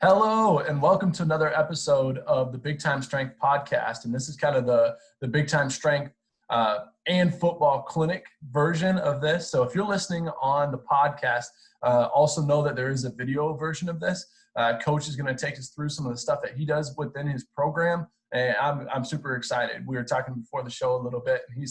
Hello, and welcome to another episode of the BigTime Strength podcast. And this is kind of the BigTime Strength and football clinic version of this. So if you're listening on the podcast, also know that there is a video version of this. Coach is going to take us through some of the stuff that he does within his program. And I'm super excited. We were talking before the show a little bit, and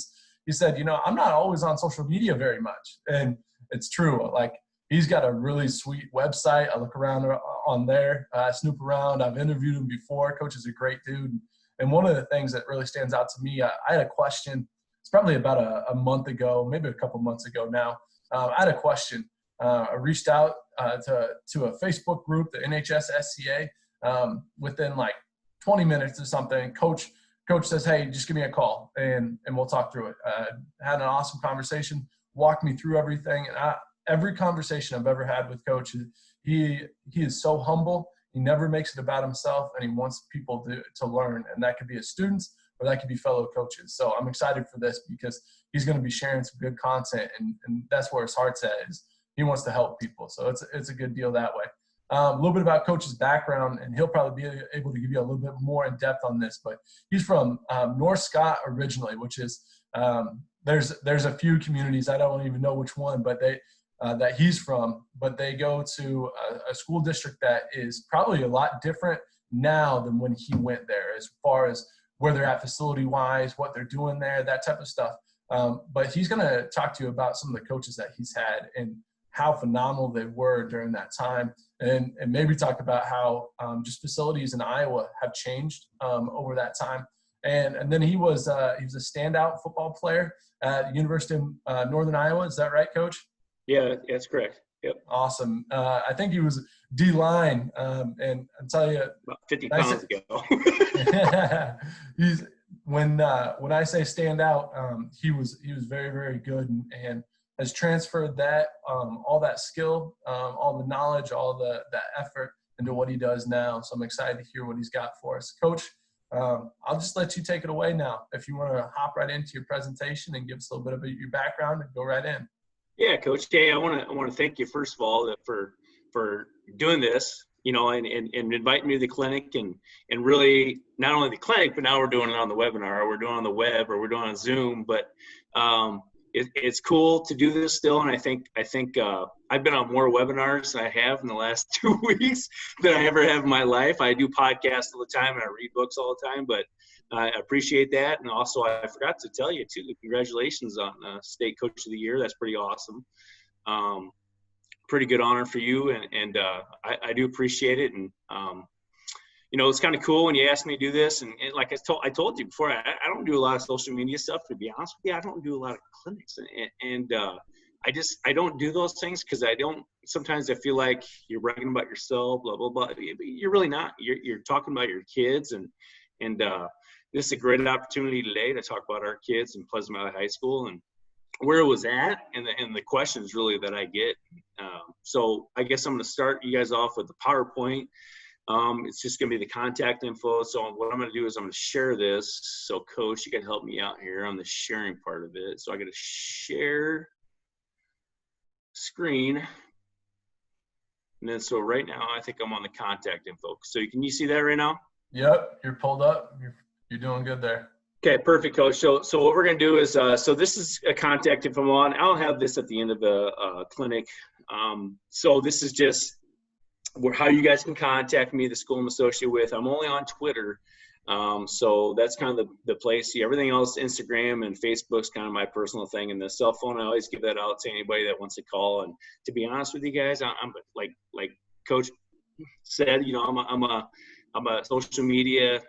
he said, I'm not always on social media very much. And it's true. Like, he's got a really sweet website. I look around on there, snoop around. I've interviewed him before. Coach is a great dude. And one of the things that really stands out to me, I had a question. It's probably about a month ago, maybe a couple months ago now. I had a question. I reached out to a Facebook group, the NHS SCA, within like 20 minutes or something. Coach says, hey, just give me a call and we'll talk through it. Had an awesome conversation, walked me through everything. And every conversation I've ever had with Coach, he is so humble. He never makes it about himself, and he wants people to learn. And that could be his students or that could be fellow coaches. So I'm excited for this because he's going to be sharing some good content, and that's where his heart's at, is he wants to help people. So it's a good deal that way. A little bit about Coach's background, and he'll probably be able to give you a little bit more in depth on this. But he's from North Scott originally, which is there's a few communities, I don't even know which one, but that he's from, but they go to a school district that is probably a lot different now than when he went there, as far as where they're at facility-wise, what they're doing there, that type of stuff. But he's going to talk to you about some of the coaches that he's had and how phenomenal they were during that time, and maybe talk about how just facilities in Iowa have changed over that time. And then he was a standout football player at the University of Northern Iowa. Is that right, Coach? Yeah, that's correct. Yep. Awesome. I think he was D-line, and I'll tell you, about 50 pounds ago. When I say stand out, he was very, very good, and has transferred that all that skill, all the knowledge, all that effort into what he does now. So I'm excited to hear what he's got for us, Coach. I'll just let you take it away now. If you want to hop right into your presentation and give us a little bit of your background, and go right in. Yeah, Coach Jay, I want to thank you first of all for doing this, and inviting me to the clinic, and really not only the clinic, but now we're doing it on the webinar, or we're doing it on the web, or we're doing it on Zoom. But it's cool to do this still, and I think I've been on more webinars than I have in the last 2 weeks than I ever have in my life. I do podcasts all the time, and I read books all the time, but I appreciate that. And also, I forgot to tell you too, congratulations on State Coach of the Year. That's pretty awesome. Pretty good honor for you, and I do appreciate it. And it's kind of cool when you ask me to do this. And like I told you before, I don't do a lot of social media stuff, to be honest with you. I don't do a lot of clinics, and I don't do those things because sometimes I feel like you're bragging about yourself, blah blah blah. You're really not. You're talking about your kids, and this is a great opportunity today to talk about our kids in Pleasant Valley High School and where it was at, and the questions really that I get. So I guess I'm going to start you guys off with the PowerPoint. It's just going to be the contact info. So what I'm going to do is I'm going to share this. So Coach, you can help me out here on the sharing part of it. So I got to share screen. And then so right now I think I'm on the contact info. So can you see that right now? Yep, you're pulled up. You're doing good there. Okay, perfect, Coach. So what we're going to do is, so this is a contact info on. I'll have this at the end of the clinic. So this is just how you guys can contact me, the school I'm associated with. I'm only on Twitter. So that's kind of the place. See, everything else, Instagram and Facebook's kind of my personal thing. And the cell phone, I always give that out to anybody that wants to call. And to be honest with you guys, I'm like Coach said, I'm a social media.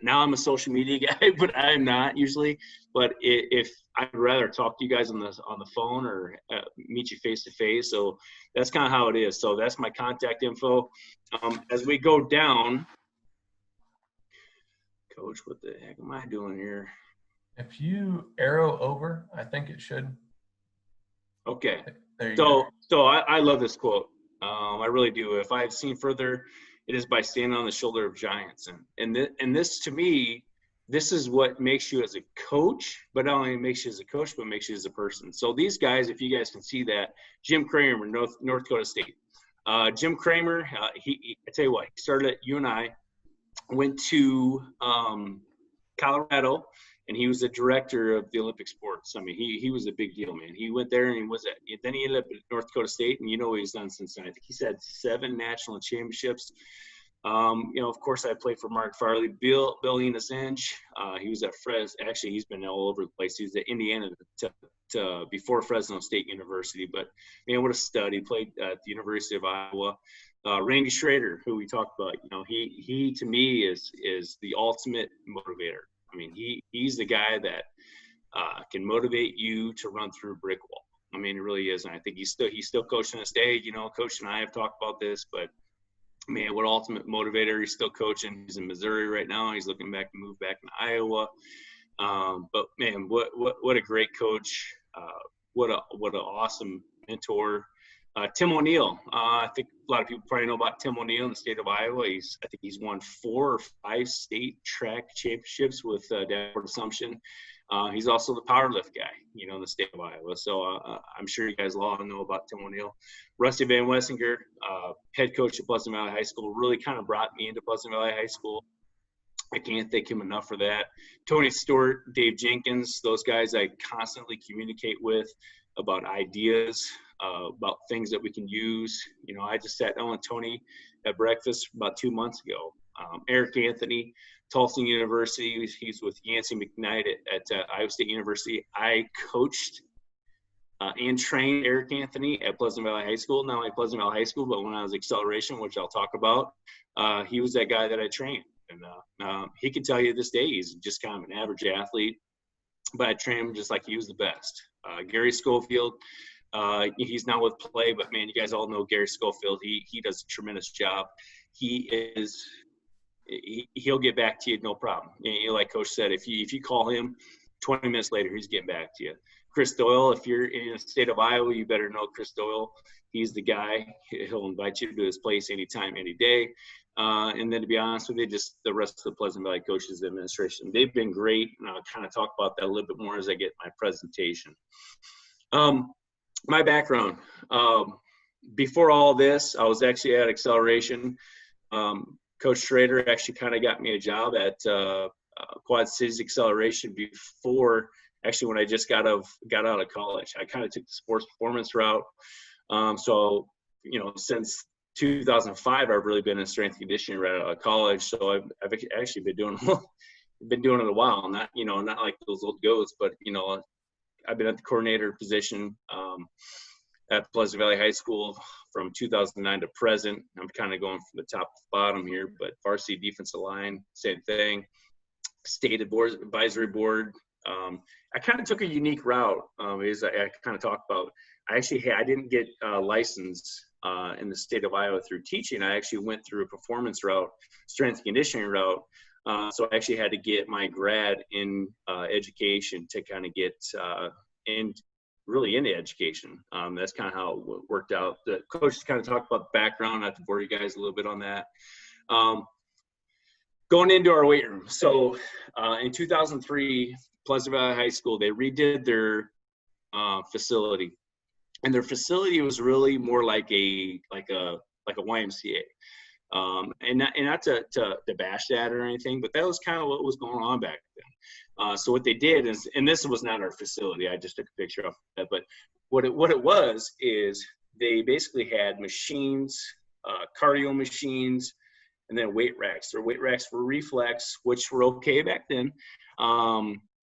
Now I'm a social media guy, but I'm not usually. But if I'd rather talk to you guys on the phone or meet you face to face, so that's kind of how it is. So that's my contact info. As we go down, Coach, what the heck am I doing here? If you arrow over, I think it should. Okay. There you go. So I love this quote. I really do. If I had seen further, it is by standing on the shoulder of giants. And this, to me, this is what makes you as a coach, but not only makes you as a coach, but makes you as a person. So these guys, if you guys can see that, Jim Kramer, North Dakota State. Jim Kramer, I tell you what, he started at UNI, went to Colorado, and he was the director of the Olympic sports. I mean, he was a big deal, man. He went there, and then he ended up at North Dakota State, and you know what he's done since then. I think he's had 7 national championships. Of course, I played for Mark Farley, Bill Inasinge. He was at actually, he's been all over the place. He was at Indiana before Fresno State University. But, man, what a stud. He played at the University of Iowa. Randy Schrader, who we talked about, he to me is the ultimate motivator. I mean, he's the guy that can motivate you to run through a brick wall. I mean, it really is. And I think he's still coaching this day. Coach and I have talked about this, but man, what ultimate motivator. He's still coaching. He's in Missouri right now. He's looking back to move back to Iowa. But man, what a great coach. What an awesome mentor. Tim O'Neill. I think a lot of people probably know about Tim O'Neill in the state of Iowa. I think he's won 4 or 5 state track championships with Davenport Assumption. He's also the powerlift guy, in the state of Iowa. So I'm sure you guys all know about Tim O'Neill. Rusty Van Wessinger, head coach at Pleasant Valley High School, really kind of brought me into Pleasant Valley High School. I can't thank him enough for that. Tony Stewart, Dave Jenkins, those guys I constantly communicate with about ideas, about things that we can use. I just sat down with Tony at breakfast about 2 months ago. Eric Anthony, Tulsa University. He's with Yancey McKnight at Iowa State University. I coached and trained Eric Anthony at Pleasant Valley High School. Not only Pleasant Valley High School, but when I was Acceleration, which I'll talk about, he was that guy that I trained. And he can tell you this day he's just kind of an average athlete, but I trained him just like he was the best. Gary Schofield, he's not with Play, but man, you guys all know Gary Schofield. He does a tremendous job. He'll get back to you, no problem. Like Coach said, if you call him 20 minutes later, he's getting back to you. Chris Doyle, if you're in the state of Iowa, you better know Chris Doyle. He's the guy. He'll invite you to his place anytime, any day. And then to be honest with you, just the rest of the Pleasant Valley coaches administration, they've been great. And I'll kind of talk about that a little bit more as I get my presentation. My background, before all this, I was actually at Acceleration. Coach Schrader actually kind of got me a job at Quad Cities Acceleration before, actually, when I just got out of college. I kind of took the sports performance route. So, since 2005, I've really been in strength and conditioning right out of college. So I've actually been doing it a while. Not like those old goats, but I've been at the coordinator position at Pleasant Valley High School from 2009 to present. I'm kind of going from the top to the bottom here, but varsity defensive line, same thing. State advisory board. I kind of took a unique route. As I kind of talked about, I didn't get licensed in the state of Iowa through teaching. I actually went through a performance route, strength and conditioning route. So I actually had to get my grad in education to kind of get into education. That's kind of how it worked out. The coaches kind of talked about the background. I have to bore you guys a little bit on that. Going into our weight room. So in 2003, Pleasant Valley High School, they redid their facility, and their facility was really more like a YMCA. And not to bash that or anything, but that was kind of what was going on back then. So what they did is, and this was not our facility, I just took a picture of that, but what it was is they basically had machines, cardio machines, and then weight racks. Their weight racks were reflex, which were okay back then.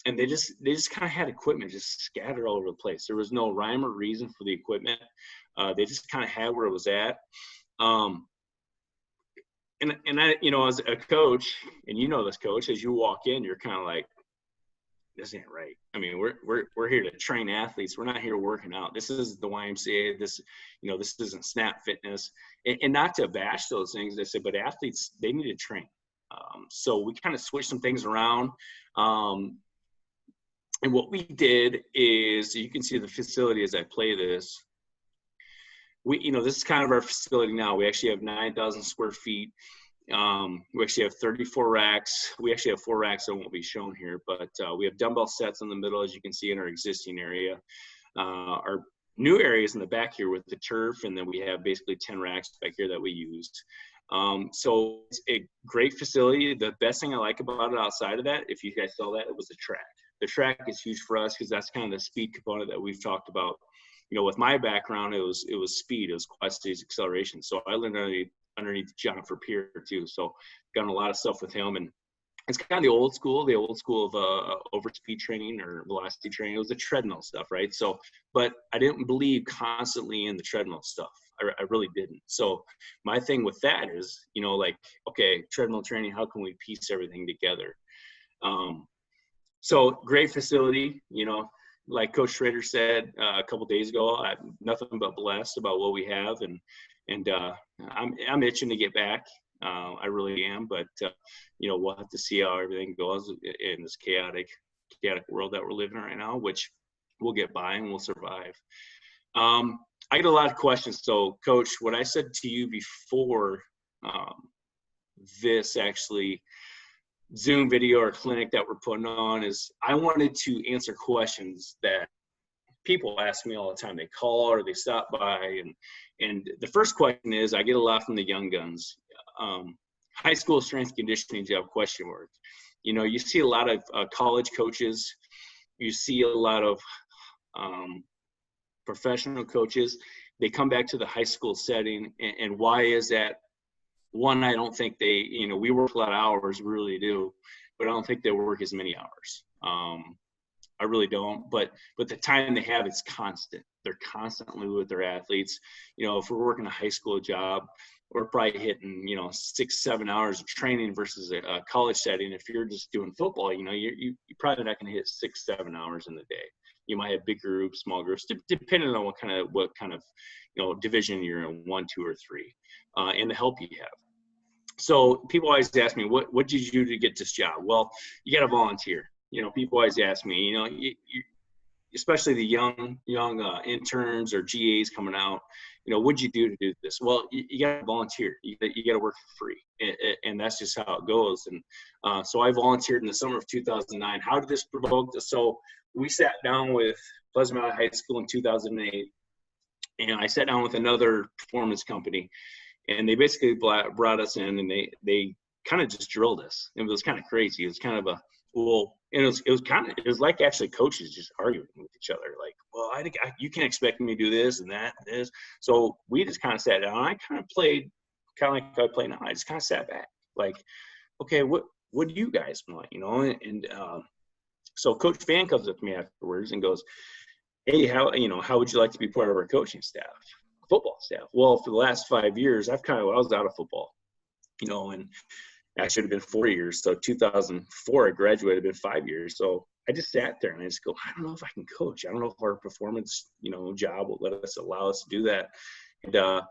And they just kind of had equipment just scattered all over the place. There was no rhyme or reason for the equipment. They just kind of had where it was at. And I, as a coach, and this coach, as you walk in, you're kind of like, this ain't right. I mean, we're here to train athletes. We're not here working out. This is the YMCA. This isn't Snap Fitness. And not to bash those things, they say, but athletes, they need to train. So we kind of switched some things around. And what we did is, you can see the facility as I play this. This is kind of our facility now. We actually have 9,000 square feet. We actually have 34 racks. We actually have 4 racks that won't be shown here, but we have dumbbell sets in the middle, as you can see in our existing area. Our new areas in the back here with the turf, and then we have basically 10 racks back here that we used. So it's a great facility. The best thing I like about it outside of that, if you guys saw that, it was the track. The track is huge for us because that's kind of the speed component that we've talked about. You know, with my background, it was speed, it was quad stage acceleration. So I learned underneath John for Pierre too. So done a lot of stuff with him, and it's kind of the old school of over speed training or velocity training. It was the treadmill stuff, right? So, but I didn't believe constantly in the treadmill stuff. I really didn't. So my thing with that is, you know, like, okay, treadmill training, how can we piece everything together? So great facility, you know, like Coach Schrader said a couple days ago, I'm nothing but blessed about what we have, and I'm itching to get back. I really am, but you know, we'll have to see how everything goes in this chaotic world that we're living in right now, which we'll get by and we'll survive. I get a lot of questions. So, Coach, what I said to you before this actually Zoom video or clinic that we're putting on is I wanted to answer questions that people ask me all the time. They call or they stop by, and the first question is, I get a lot from the young guns. High school strength conditioning job, question mark. You know, you see a lot of college coaches, you see a lot of professional coaches. They come back to the high school setting, and why is that? One, I don't think they, you know, we work a lot of hours, we really do, but I don't think they work as many hours. I really don't, but the time they have, it's constant. They're constantly with their athletes. You know, if we're working a high school job, we're probably hitting, you know, 6-7 hours of training versus a college setting. If you're just doing football, you know, you're probably not going to hit 6-7 hours in the day. You might have big groups, small groups, depending on what kind of, you know, division you're in, 1, 2, or 3, and the help you have. So people always ask me, what did you do to get this job? Well, you got to volunteer. You know, people always ask me, you know, especially the young interns or GAs coming out, you know, what'd you do to do this? Well, you got to volunteer. You got to work for free, and that's just how it goes. And so I volunteered in the summer of 2009. How did this provoke this? So we sat down with Pleasant Valley High School in 2008, and I sat down with another performance company, and they basically brought us in, and they kind of just drilled us. It was kind of crazy. It was kind of it was like actually coaches just arguing with each other. Like, well, you can't expect me to do this and that and this. So we just kind of sat down. I kind of played like I play now. I just kind of sat back, like, okay, what do you guys want, you know? And so Coach Fan comes up to me afterwards and goes, hey, how would you like to be part of our coaching staff, football staff? Well, for the last 5 years, I was out of football, you know, and I should have been 4 years. So 2004, I graduated, been 5 years. So I just sat there and I just go, I don't know if I can coach. I don't know if our performance, you know, job will allow us to do that. And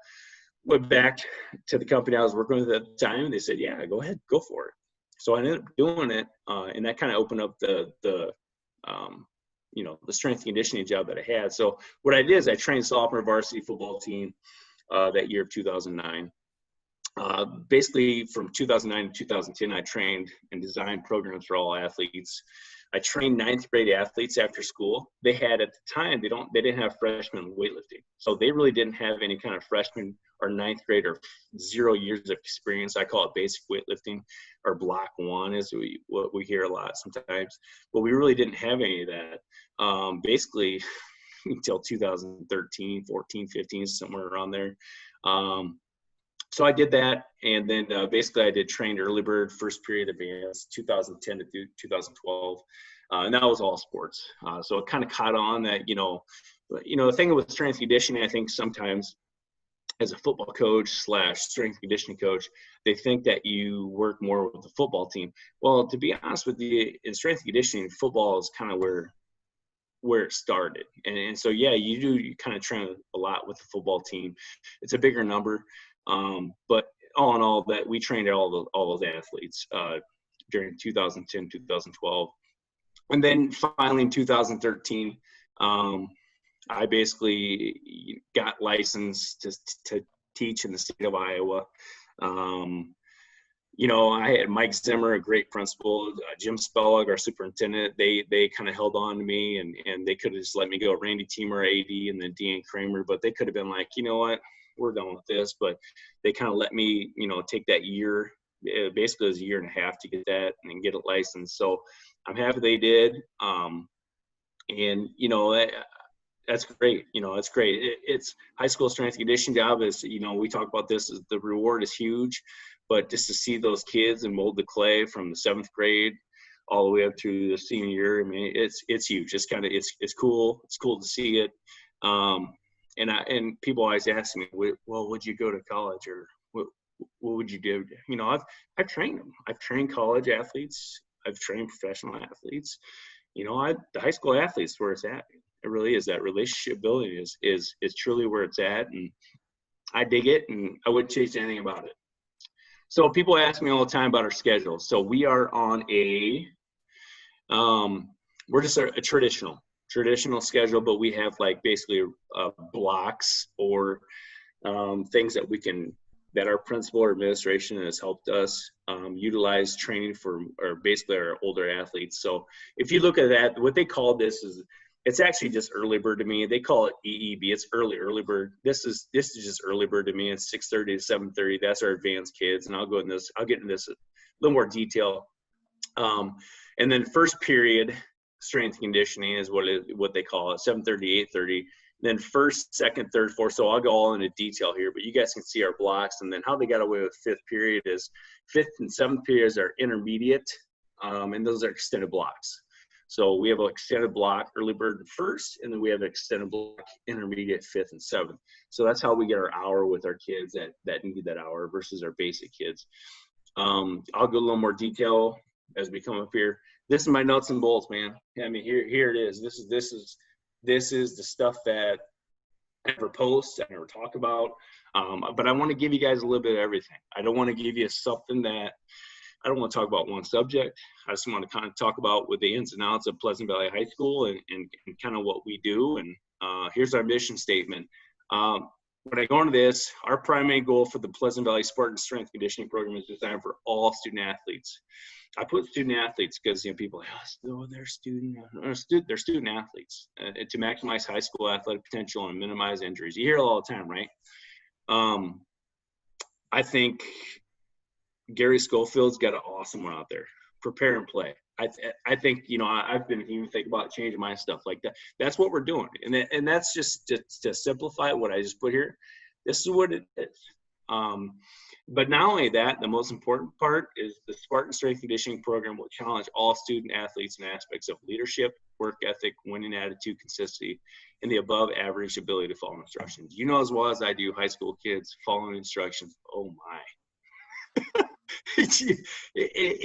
went back to the company I was working with at the time. They said, yeah, go ahead, go for it. So I ended up doing it. And that kind of opened up the strength and conditioning job that I had. So what I did is I trained sophomore varsity football team that year of 2009. Basically from 2009 to 2010, I trained and designed programs for all athletes. I trained 9th grade athletes after school. They had, at the time, they didn't have freshman weightlifting. So they really didn't have any kind of freshman or 9th grade or 0 years of experience. I call it basic weightlifting, or block 1 is what we hear a lot sometimes. But we really didn't have any of that. Basically until 2013, 14, 15, somewhere around there. So I did that, and then basically I did trained early bird, first period advanced, 2010 to 2012, and that was all sports. So it kind of caught on that, the thing with strength conditioning, I think sometimes as a football coach / strength conditioning coach, they think that you work more with the football team. Well, to be honest with you, in strength conditioning, football is kind of where it started. And so, yeah, you kind of train a lot with the football team. It's a bigger number. But all in all, that we trained all those athletes during 2010, 2012. And then finally in 2013, I basically got licensed to teach in the state of Iowa. you know, I had Mike Zimmer, a great principal, Jim Spellag, our superintendent. They kind of held on to me, and they could have just let me go. Randy Teamer, AD, and then Dean Kramer, but they could have been like, you know what, we're done with this. But they kind of let me, you know, take that year. Basically, it was a year and a half to get that and get it licensed. So I'm happy they did. And you know, that's great. You know, that's great. It's high school strength and conditioning job is, you know, we talk about this, is the reward is huge, but just to see those kids and mold the clay from the 7th grade all the way up to the senior year, I mean, it's huge. It's kind of, it's cool. It's cool to see it. And people always ask me, well, would you go to college, or what would you do? You know, I've trained them. I've trained college athletes. I've trained professional athletes. You know, the high school athletes, where it's at. It really is. That relationship building is truly where it's at, and I dig it, and I wouldn't change anything about it. So people ask me all the time about our schedule. So we are on we're just a traditional schedule, but we have like basically blocks or things that our principal or administration has helped us utilize training for, or basically our older athletes. So if you look at that, what they call this is, it's actually just early bird to me. They call it EEB. It's early bird. This is just early bird to me. It's 6:30 to 7:30. That's our advanced kids, and I'll get into this a little more detail. And then first period strength and conditioning is what they call it, 7:30 to 8:30. Then first, second, third, fourth. So I'll go all into detail here, but you guys can see our blocks. And then how they got away with 5th period is 5th and 7th periods are intermediate, and those are extended blocks. So we have an extended block, early bird first, and then we have an extended block, intermediate 5th and 7th. So that's how we get our hour with our kids that need that hour versus our basic kids. I'll go a little more detail as we come up here. This is my nuts and bolts, man. I mean, here it is. This is the stuff that I never post, I never talk about. But I want to give you guys a little bit of everything. I don't want to give you something that I don't want to talk about one subject. I just want to kind of talk about with the ins and outs of Pleasant Valley High School and kind of what we do. And here's our mission statement. When I go into this, our primary goal for the Pleasant Valley Spartan Strength Conditioning Program is designed for all student athletes. I put student athletes because, you know, people are like, oh, they're student athletes to maximize high school athletic potential and minimize injuries. You hear it all the time, right? I think Gary Schofield's got an awesome one out there. Prepare and play. I think, you know, I've been even thinking about changing my stuff like that. That's what we're doing. And that's just to simplify what I just put here. This is what it is. But not only that, the most important part is the Spartan Strength Conditioning Program will challenge all student athletes in aspects of leadership, work ethic, winning attitude, consistency, and the above average ability to follow instructions. You know as well as I do, high school kids following instructions. Oh my. It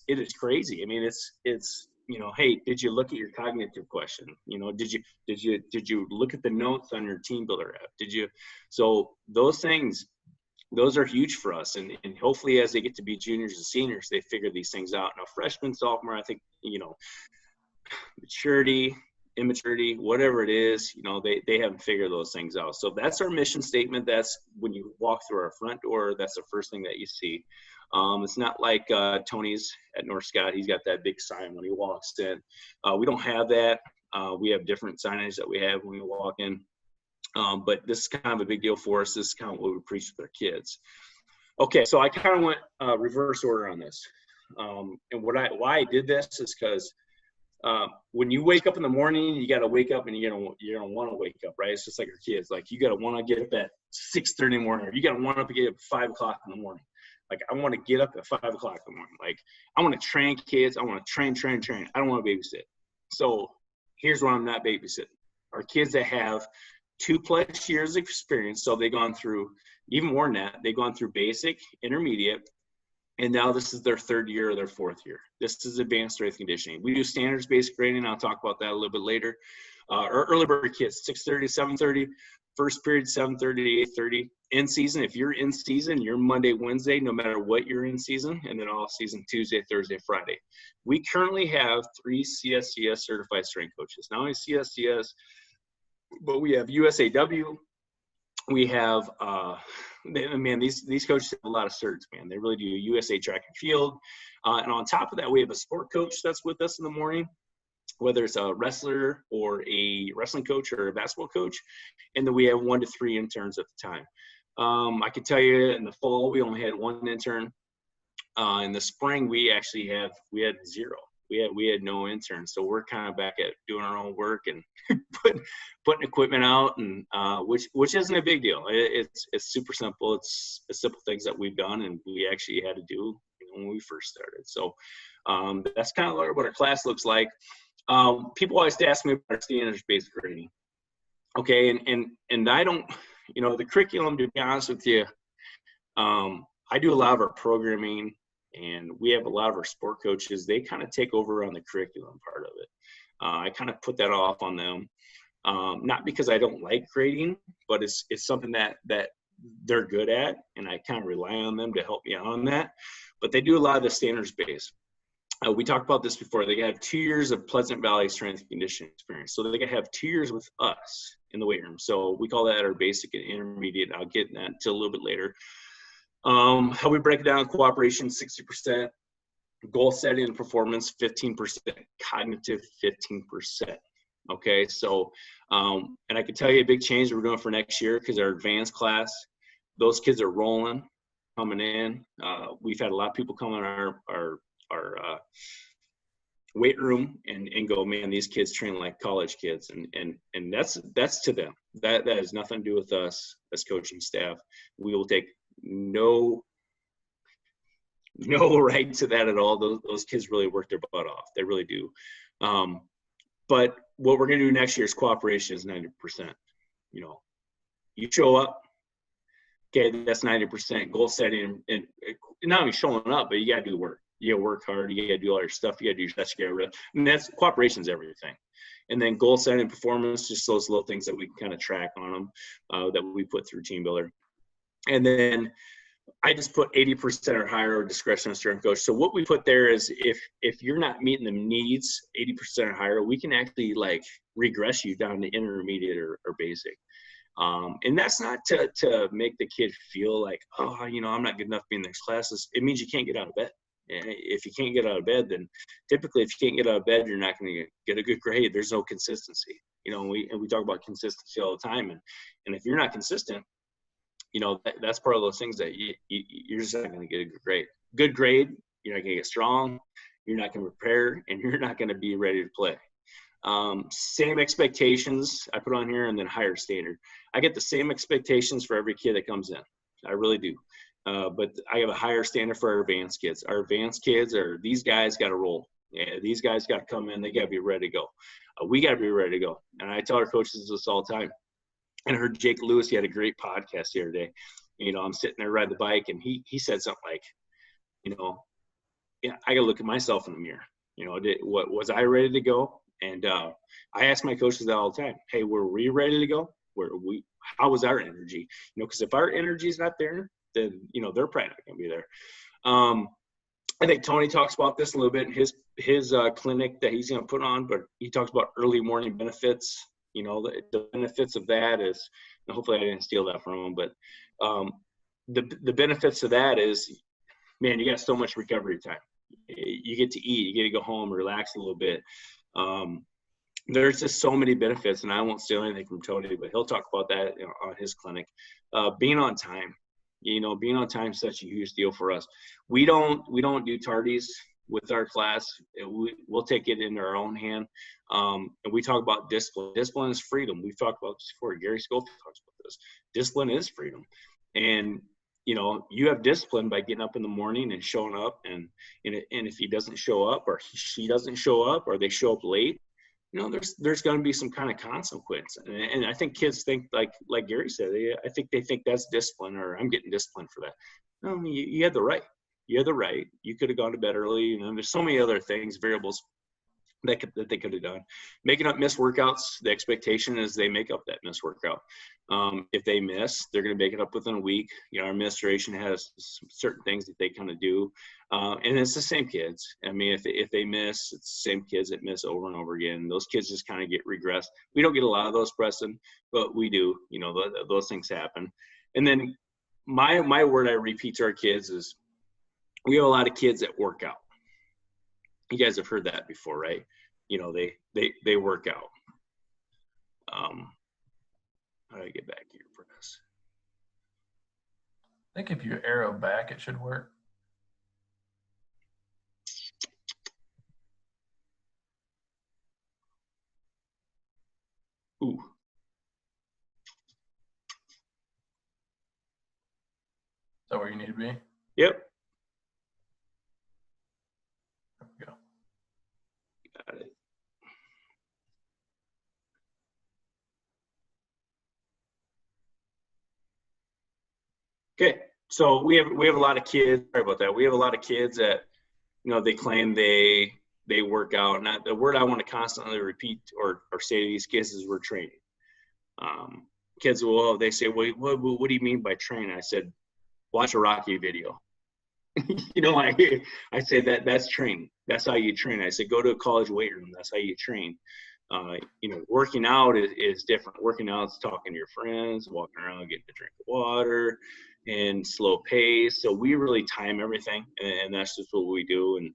is crazy. I mean, it's you know, hey, did you look at your cognitive question? You know, did you look at the notes on your TeamBuildr app? So those things, those are huge for us. And hopefully as they get to be juniors and seniors, they figure these things out. Now, freshman, sophomore, I think, you know, maturity, immaturity, whatever it is, you know, they haven't figured those things out. So that's our mission statement. That's when you walk through our front door, that's the first thing that you see. It's not like Tony's at North Scott. He's got that big sign when he walks in. We don't have that. We have different signage that we have when we walk in. But this is kind of a big deal for us. This is kind of what we preach with our kids. Okay, so I kind of went reverse order on this. And why I did this is because when you wake up in the morning, you got to wake up and you're gonna want to wake up, right? It's just like our kids. Like, you got to want to get up at 6:30 in the morning, or you got to want to get up at 5 o'clock in the morning. Like, I want to get up at 5 o'clock in the morning. Like, I want to train kids. I want to train. I don't want to babysit. So here's why I'm not babysitting. Our kids that have 2+ years of experience, so they've gone through, even more than that, they've gone through basic, intermediate, and now this is their 3rd year or their 4th year. This is advanced strength conditioning. We do standards-based grading. I'll talk about that a little bit later. Our early bird kids, 6:30 to 7:30. First period, 7:30 to 8:30. In season, if you're in season, you're Monday, Wednesday, no matter what you're in season, and then off season, Tuesday, Thursday, Friday. We currently have 3 CSCS certified strength coaches. Not only CSCS, but we have USAW. We have man, these coaches have a lot of certs, man. They really do. USA track and field. And on top of that, we have a sport coach that's with us in the morning, whether it's a wrestler or a wrestling coach or a basketball coach. And then we have 1 to 3 interns at the time. I can tell you in the fall, we only had 1 intern. In the spring, we had 0. We had no interns. So we're kind of back at doing our own work and putting equipment out, and which isn't a big deal. It's super simple. It's simple things that we've done and we actually had to do when we first started. So that's kind of what our class looks like. People always ask me about our standards-based grading. Okay, and I don't, the curriculum, to be honest with you, I do a lot of our programming, and we have a lot of our sport coaches. They kind of take over on the curriculum part of it. I kind of put that off on them, not because I don't like grading, but it's something that they're good at, and I kind of rely on them to help me out on that. But they do a lot of the standards-based. We talked about this before. They got to have 2 years of Pleasant Valley strength and conditioning experience. So they got to have 2 years with us in the weight room. So we call that our basic and intermediate. I'll get that to a little bit later. How we break it down: cooperation 60%, goal setting and performance 15%, cognitive 15%. Okay, so and I can tell you a big change we're doing for next year, because our advanced class, those kids are rolling, coming in. We've had a lot of people come in our weight room and go, man, these kids train like college kids, and that's to them. That has nothing to do with us as coaching staff. We will take no right to that at all. Those kids really work their butt off. They really do. But what we're going to do next year is cooperation is 90%. You show up, okay, that's 90%. Goal setting, and not only showing up, but you got to do the work. You got to work hard. You got to do all your stuff. You got to do your best. And that's cooperation is everything. And then goal setting and performance, just those little things that we can kind of track on them, that we put through TeamBuildr. And then I just put 80% or higher discretion on strength coach. So what we put there is if you're not meeting the needs 80% or higher, we can actually regress you down to intermediate or basic. And that's not to make the kid feel like, oh, I'm not good enough to be in the next classes. It means you can't get out of bed. And if you can't get out of bed, then typically if you can't get out of bed, you're not going to get a good grade. There's no consistency. We talk about consistency all the time. And if you're not consistent, that's part of those things that you're just not going to get a good grade. Good grade, you're not going to get strong, you're not going to prepare, and you're not going to be ready to play. Same expectations I put on here, and then higher standard. I get the same expectations for every kid that comes in. I really do. But I have a higher standard for our advanced kids. Our advanced kids these guys got to roll. Yeah, these guys got to come in. They got to be ready to go. We got to be ready to go. And I tell our coaches this all the time. And I heard Jake Lewis, he had a great podcast the other day. I'm sitting there riding the bike, and he said something like, I got to look at myself in the mirror. What was I ready to go? And I ask my coaches that all the time. Hey, were we ready to go? How was our energy? Because if our energy is not there, then they're probably not going to be there. I think Tony talks about this a little bit in his clinic that he's going to put on, but he talks about early morning benefits. The benefits of that is, and hopefully I didn't steal that from him, but the benefits of that is, man, you got so much recovery time. You get to eat, you get to go home, relax a little bit. There's just so many benefits, and I won't steal anything from Tony, but he'll talk about that on his clinic. Being on time, being on time is such a huge deal for us. We don't do tardies with our class. We'll take it into our own hand. And we talk about discipline. Discipline is freedom. We've talked about this before. Gary Schofield talks about this. Discipline is freedom. And, you have discipline by getting up in the morning and showing up. And if he doesn't show up, or she doesn't show up, or they show up late, there's going to be some kind of consequence. And I think kids think, like Gary said, I think they think that's discipline, or I'm getting disciplined for that. No, you had the right. You had the right. You could have gone to bed early. There's so many other things, variables that they could have done. Making up missed workouts, the expectation is they make up that missed workout. If they miss, they're going to make it up within a week. Our administration has certain things that they kind of do. And it's the same kids. I mean, if they miss, it's the same kids that miss over and over again. Those kids just kind of get regressed. We don't get a lot of those, Preston, but we do. Those things happen. And then my word I repeat to our kids is, we have a lot of kids that work out. You guys have heard that before, right? You know, they work out. How do I get back here for this? I think if you arrow back, it should work. Ooh. Is that where you need to be? Yep. There we go. Got it. Okay, so we have a lot of kids. Sorry about that. We have a lot of kids that, you know, they claim they work out. Not the word I want to constantly repeat or say to these kids is, we're training. Kids will, they say, well, what do you mean by training? I said, watch a Rocky video. You know, I say that's training. That's how you train. I said, go to a college weight room. That's how you train. You know, working out is different. Working out is talking to your friends, walking around, getting a drink of water, and slow pace. So we really time everything, and that's just what we do. And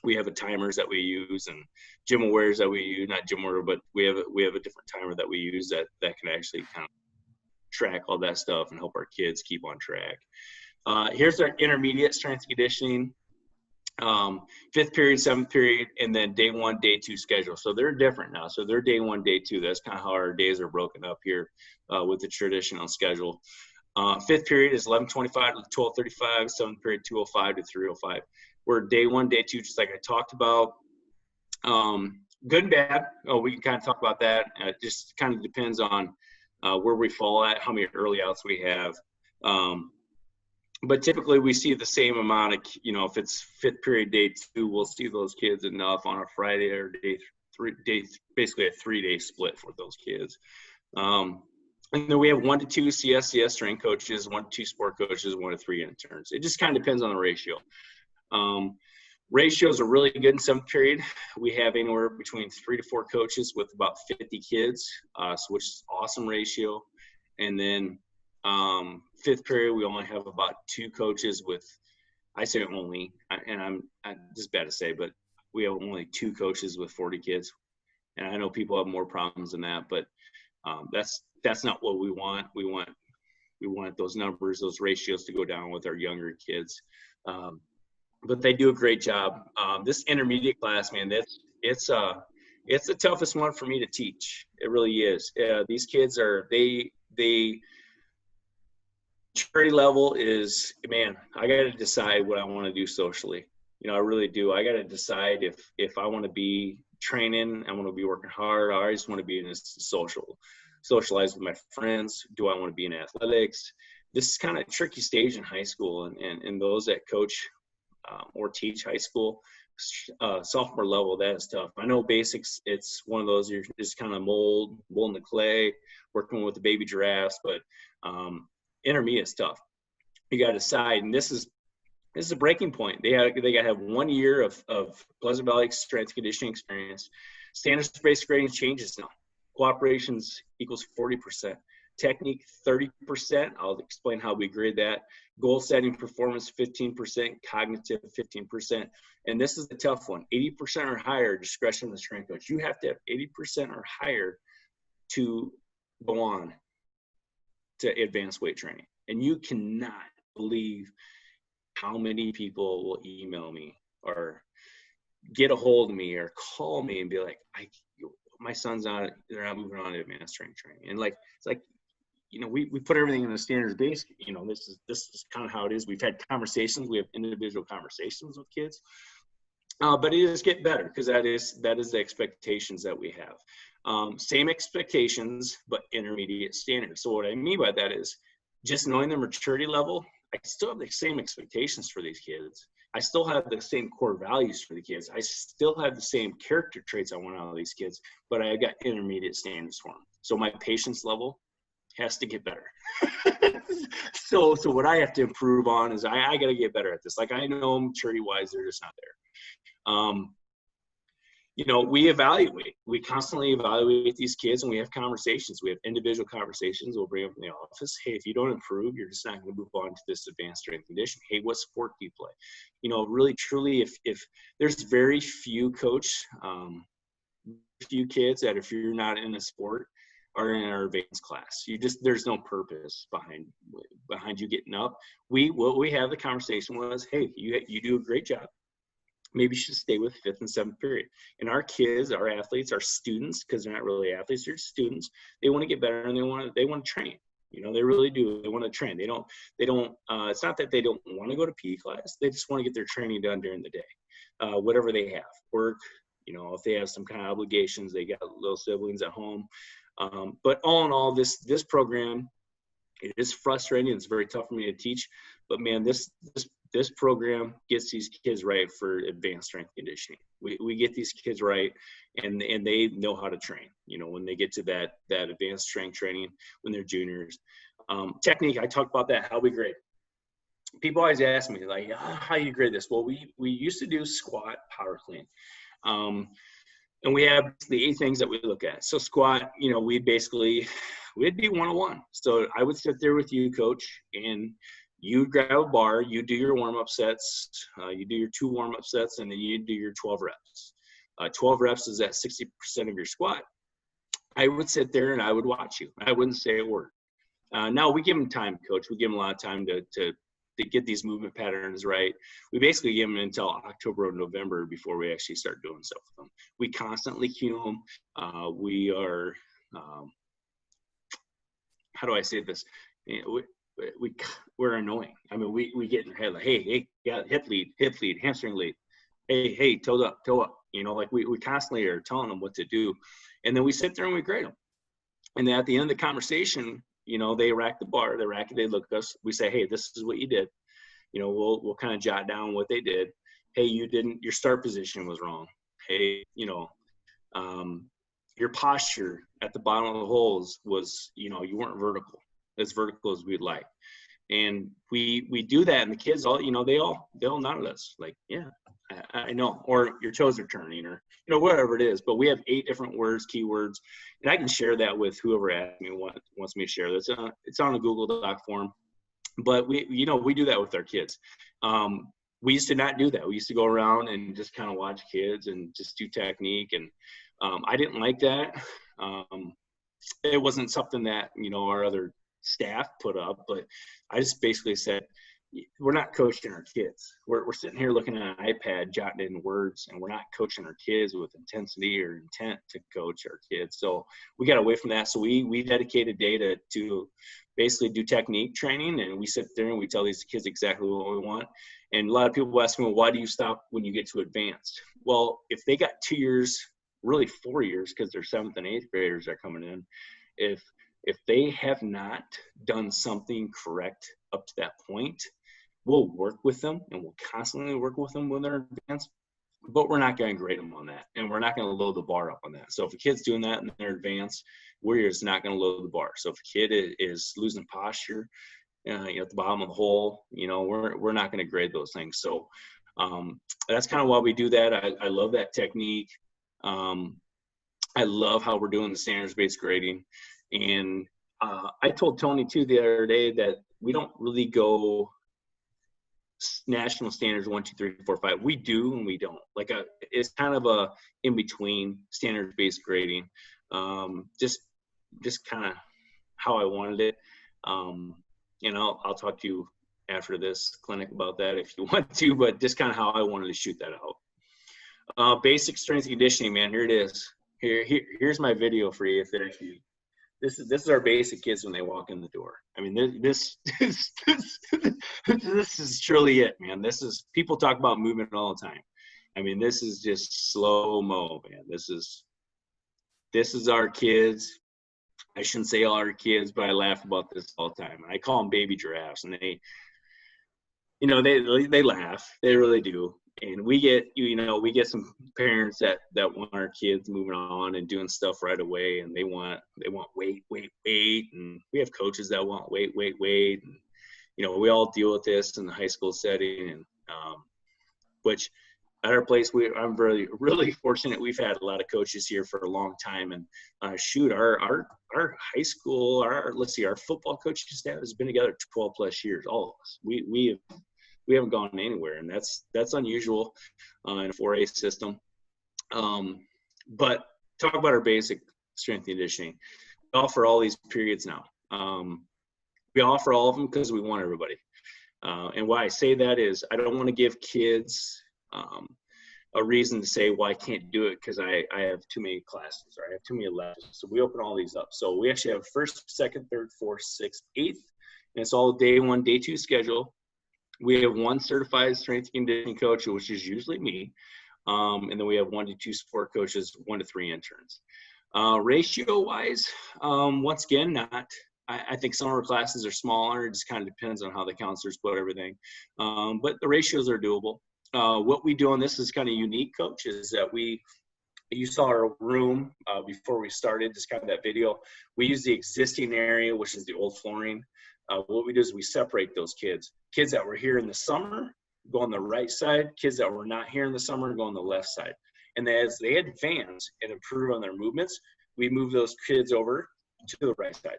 we have a timers that we use, and gym awares that we use, not gym aware, but we have a different timer that we use that can actually kind of track all that stuff and help our kids keep on track. Here's our intermediate strength and conditioning, 5th period, 7th period, and then day 1, day 2 schedule. So they're different now. So they're day 1, day 2. That's kind of how our days are broken up here with the traditional schedule. 5th period is 11:25 to 12:35. 7th period, 2:05 to 3:05. We're day 1, day 2, just like I talked about. Good and bad. Oh, we can kind of talk about that. It just kind of depends on where we fall at, how many early outs we have. But typically we see the same amount of, you know, if it's 5th period, day 2, we'll see those kids enough on a Friday or day 3, basically a 3-day split for those kids. And then we have 1 to 2 CSCS strength coaches, 1 to 2 sport coaches, 1 to 3 interns. It just kind of depends on the ratio. Ratios are really good in 7th period. We have anywhere between 3 to 4 coaches with about 50 kids, which is awesome ratio. And then 5th period, we only have about 2 coaches with, I say only, and I'm just bad to say, but we have only 2 coaches with 40 kids. And I know people have more problems than that, but that's not what we want. We want those numbers, those ratios to go down with our younger kids. But they do a great job. This intermediate class, man, it's the toughest one for me to teach. It really is. These kids are, they maturity level is, man, I got to decide what I want to do socially. You know, I really do. I got to decide if I want to be training, I want to be working hard, or I just want to be in this socialize with my friends. Do I want to be in athletics? This is kind of a tricky stage in high school, and those that coach or teach high school, sophomore level, that is tough. I know basics, it's one of those, you're just kind of molding the clay, working with the baby giraffes, but intermediate is tough. You got to decide, and this is a breaking point. They got to have 1 year of Pleasant Valley strength conditioning experience. Standards-based grading changes now. Cooperations equals 40%. Technique 30%. I'll explain how we grade that. Goal setting performance 15%, cognitive 15%. And this is the tough one. 80% or higher discretion of the strength coach. You have to have 80% or higher to go on to advanced weight training. And you cannot believe how many people will email me or get a hold of me or call me and be like, my son's they're not moving on to advanced strength training. And it's like, you know, we put everything in the standards base. You know, this is kind of how it is. We've had conversations. We have individual conversations with kids, but it is getting better because that is the expectations that we have. Same expectations, but intermediate standards. So what I mean by that is just knowing their maturity level. I still have the same expectations for these kids. I still have the same core values for the kids. I still have the same character traits I want out of these kids, but I got intermediate standards for them. So my patience level has to get better. So what I have to improve on is I got to get better at this. Like, I know maturity wise, they're just not there. we evaluate. We constantly evaluate these kids, and we have conversations. We have individual conversations. We'll bring them in the office. Hey, if you don't improve, you're just not going to move on to this advanced strength conditioning. Hey, what sport do you play? Really, truly, if there's very few few kids that if you're not in a sport are in our advanced class. There's no purpose behind you getting up. What we have the conversation was, hey, you do a great job. Maybe you should stay with 5th and 7th period. And our kids, our athletes, our students, because they're not really athletes, they're students. They want to get better, and they want to train. They really do. They want to train. They don't. It's not that they don't want to go to PE class. They just want to get their training done during the day, whatever they have, work. If they have some kind of obligations, they got little siblings at home. But all in all, this program, it is frustrating. It's very tough for me to teach. But man, this program gets these kids right for advanced strength conditioning. We get these kids right, and they know how to train. When they get to that advanced strength training when they're juniors. Technique, I talked about that. How we grade. People always ask me like, how you grade this? Well, we used to do squat, power clean, and we have the 8 things that we look at. So squat, we'd be 101. So I would sit there with you, coach, and you grab a bar, you do your warm-up sets, you do your 2 warm-up sets, and then you do your 12 reps. 12 reps is at 60% of your squat. I would sit there and I would watch you. I wouldn't say a word. Now we give them time, coach. We give them a lot of time to get these movement patterns right. We basically give them until October or November before we actually start doing stuff with them. We constantly cue them. We are, how do I say this? We're annoying. I mean, we get in their head like, hey, yeah, hip lead, hamstring lead. Hey, toe up. Like we constantly are telling them what to do. And then we sit there and we grade them. And then at the end of the conversation, they rack the bar, they look at us. We say, hey, this is what you did. We'll kind of jot down what they did. Hey, your start position was wrong. Hey, your posture at the bottom of the holes was, you weren't vertical, as vertical as we'd like. And we do that, and the kids all, they all nod at us like, yeah, I know, or your toes are turning, or whatever it is. But we have 8 different words, keywords, and I can share that with whoever asks me wants me to share this. It's on a Google Doc form, but we do that with our kids. We used to not do that. We used to go around and just kind of watch kids and just do technique, and I didn't like that. It wasn't something that our other staff put up, but I just basically said, we're not coaching our kids. We're sitting here looking at an iPad, jotting in words, and we're not coaching our kids with intensity or intent to coach our kids. So we got away from that. So we dedicated data to basically do technique training, and we sit there and we tell these kids exactly what we want. And a lot of people ask me, well, why do you stop when you get to advanced? Well, if they got 2 years, really 4 years, because they're 7th and 8th graders that are coming in, if they have not done something correct up to that point, we'll work with them, and we'll constantly work with them when they're advanced, but we're not going to grade them on that, and we're not going to load the bar up on that. So if a kid's doing that and they're advanced, we're just not going to load the bar. So if a kid is losing posture at the bottom of the hole, we're not going to grade those things. So that's kind of why we do that. I love that technique. I love how we're doing the standards-based grading. And I told Tony too the other day that we don't really go national standards 1, 2, 3, 4, 5. We do and we don't. It's kind of a in between standards-based grading. Just kind of how I wanted it. I'll talk to you after this clinic about that if you want to, but just kind of how I wanted to shoot that out. Basic strength conditioning, man. Here it is. Here's my video for you. If it actually, this is our basic kids when they walk in the door. I mean, this is truly it, man. People talk about movement all the time. I mean, this is just slow-mo, man. This is our kids. I shouldn't say all our kids, but I laugh about this all the time. I call them baby giraffes, and they laugh. They really do. And we get some parents that want our kids moving on and doing stuff right away, and they want weight, and we have coaches that want weight, and we all deal with this in the high school setting, and which at our place, I'm really, really fortunate. We've had a lot of coaches here for a long time, and our high school, our football coaching staff has been together 12 plus years. All of us, we haven't gone anywhere, and that's unusual in a 4A system. But talk about our basic strength and conditioning. We offer all these periods now. We offer all of them because we want everybody. And why I say that is I don't want to give kids a reason to say, well, I can't do it because I have too many classes or I have too many lessons. So we open all these up. So we actually have first, second, third, fourth, sixth, eighth, and it's all day one, day two schedule. We have one certified strength and conditioning coach, which is usually me. And then we have 1 to 2 support coaches, 1 to 3 interns. Ratio wise, once again, I think some of our classes are smaller. It just kind of depends on how the counselors put everything. But the ratios are doable. What we do on this is kind of unique, Coach, is that you saw our room before we started, just kind of that video. We use the existing area, which is the old flooring. What we do is we separate those kids. Kids that were here in the summer go on the right side. Kids that were not here in the summer go on the left side. And as they advance and improve on their movements, we move those kids over to the right side.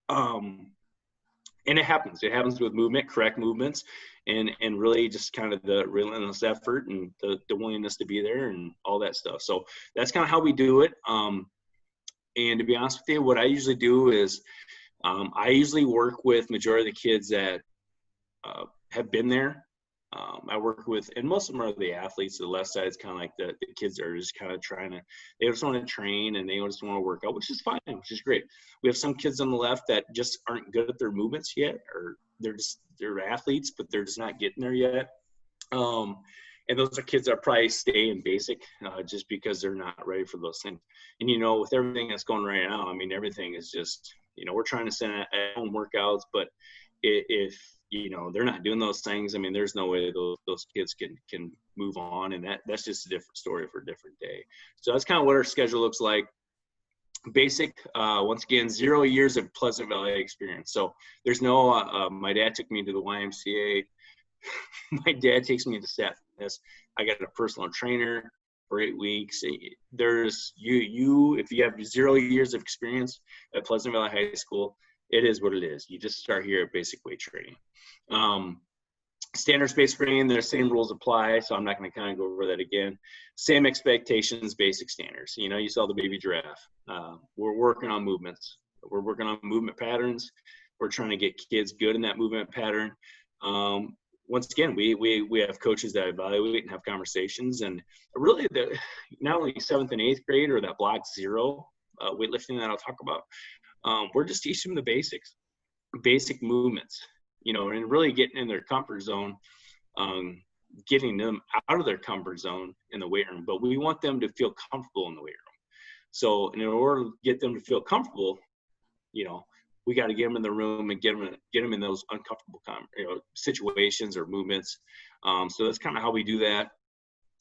And it happens. It happens with movement, correct movements, and really just kind of the relentless effort and the willingness to be there and all that stuff. So that's kind of how we do it. And to be honest with you, what I usually do is I usually work with majority of the kids that have been there. I work with, and most of them are the athletes. The left side is kind of like the kids that are just kind of they just want to train and they just want to work out, which is fine, which is great. We have some kids on the left that just aren't good at their movements yet, or they're athletes, but they're just not getting there yet. And those are kids that probably stay in basic just because they're not ready for those things. And, with everything that's going right now, I mean, everything is just, we're trying to send at home workouts, but if they're not doing those things, I mean, there's no way those kids can move on. And that's just a different story for a different day. So that's kind of what our schedule looks like. Basic, once again, 0 years of Pleasant Valley experience. So there's no, my dad took me to the YMCA. My dad takes me to stat fitness. I got a personal trainer for 8 weeks. There's if you have 0 years of experience at Pleasant Valley High School, it is what it is. You just start here at basic weight training. Standard space training, the same rules apply, so I'm not going to kind of go over that again. Same expectations, basic standards. You saw the baby giraffe. We're working on movements. We're working on movement patterns. We're trying to get kids good in that movement pattern. Once again, we have coaches that evaluate and have conversations, and really not only 7th and 8th grade or that block 0 weightlifting that I'll talk about. We're just teaching them the basic movements, and really getting in their comfort zone, getting them out of their comfort zone in the weight room. But we want them to feel comfortable in the weight room. So in order to get them to feel comfortable, we got to get them in the room and get them in those uncomfortable situations or movements. So that's kind of how we do that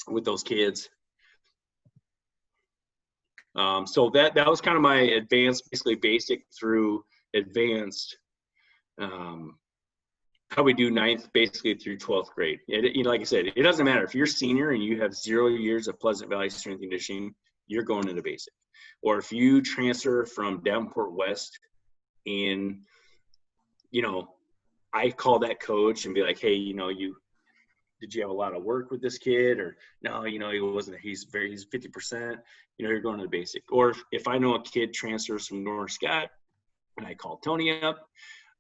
with those kids. So that was kind of my advanced, basically basic through advanced, how we do 9th basically through 12th grade. Like I said, it doesn't matter if you're senior and you have 0 years of Pleasant Valley strength and conditioning, you're going into basic. Or if you transfer from Davenport West and, I call that coach and be like, hey, did you have a lot of work with this kid? Or no, he wasn't, he's 50%, you're going to the basic. Or if I know a kid transfers from North Scott and I call Tony up,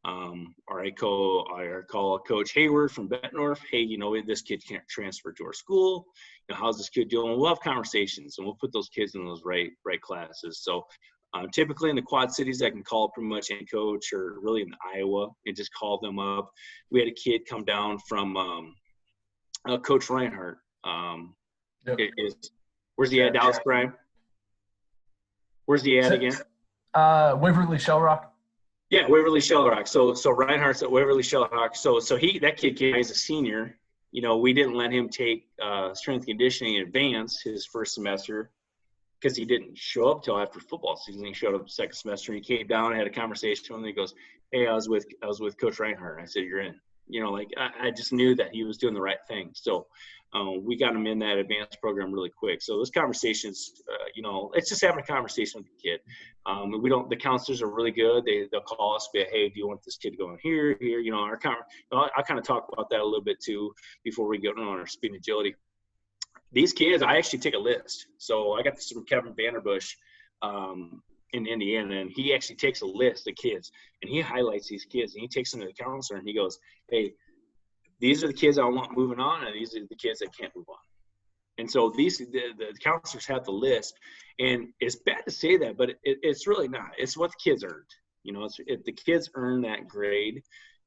or I call Coach Hayward from Bettendorf, hey, this kid can't transfer to our school. How's this kid doing? We'll have conversations and we'll put those kids in those right classes. So typically in the Quad Cities, I can call pretty much any coach, or really in Iowa, and just call them up. We had a kid come down from Coach Reinhardt. Yep. Where's he at, Dallas, Brian? Where's he at again? Waverly Shell Rock. Yeah, Waverly Shell Rock. So Reinhardt's at Waverly Shell Rock. So that kid came as a senior. We didn't let him take strength and conditioning in advance his first semester because he didn't show up till after football season. He showed up the second semester. He came down and had a conversation with him. He goes, hey, I was with Coach Reinhardt. I said, you're in. you know, like I just knew that he was doing the right thing. So we got him in that advanced program really quick. So those conversations, you know, it's just having a conversation with the kid. The counselors are really good. They'll call us, be like, hey, do you want this kid going here? You know, I kind of talk about that a little bit too before we get on our speed and agility. These kids, I actually take a list. So I got this from Kevin Vanderbush in Indiana, and he actually takes a list of kids and he highlights these kids and he takes them to the counselor and he goes, hey, these are the kids I want moving on, and these are the kids that can't move on. And so the counselors have the list, and it's bad to say that, but it's really not. It's what the kids earned. You know, if the kids earn that grade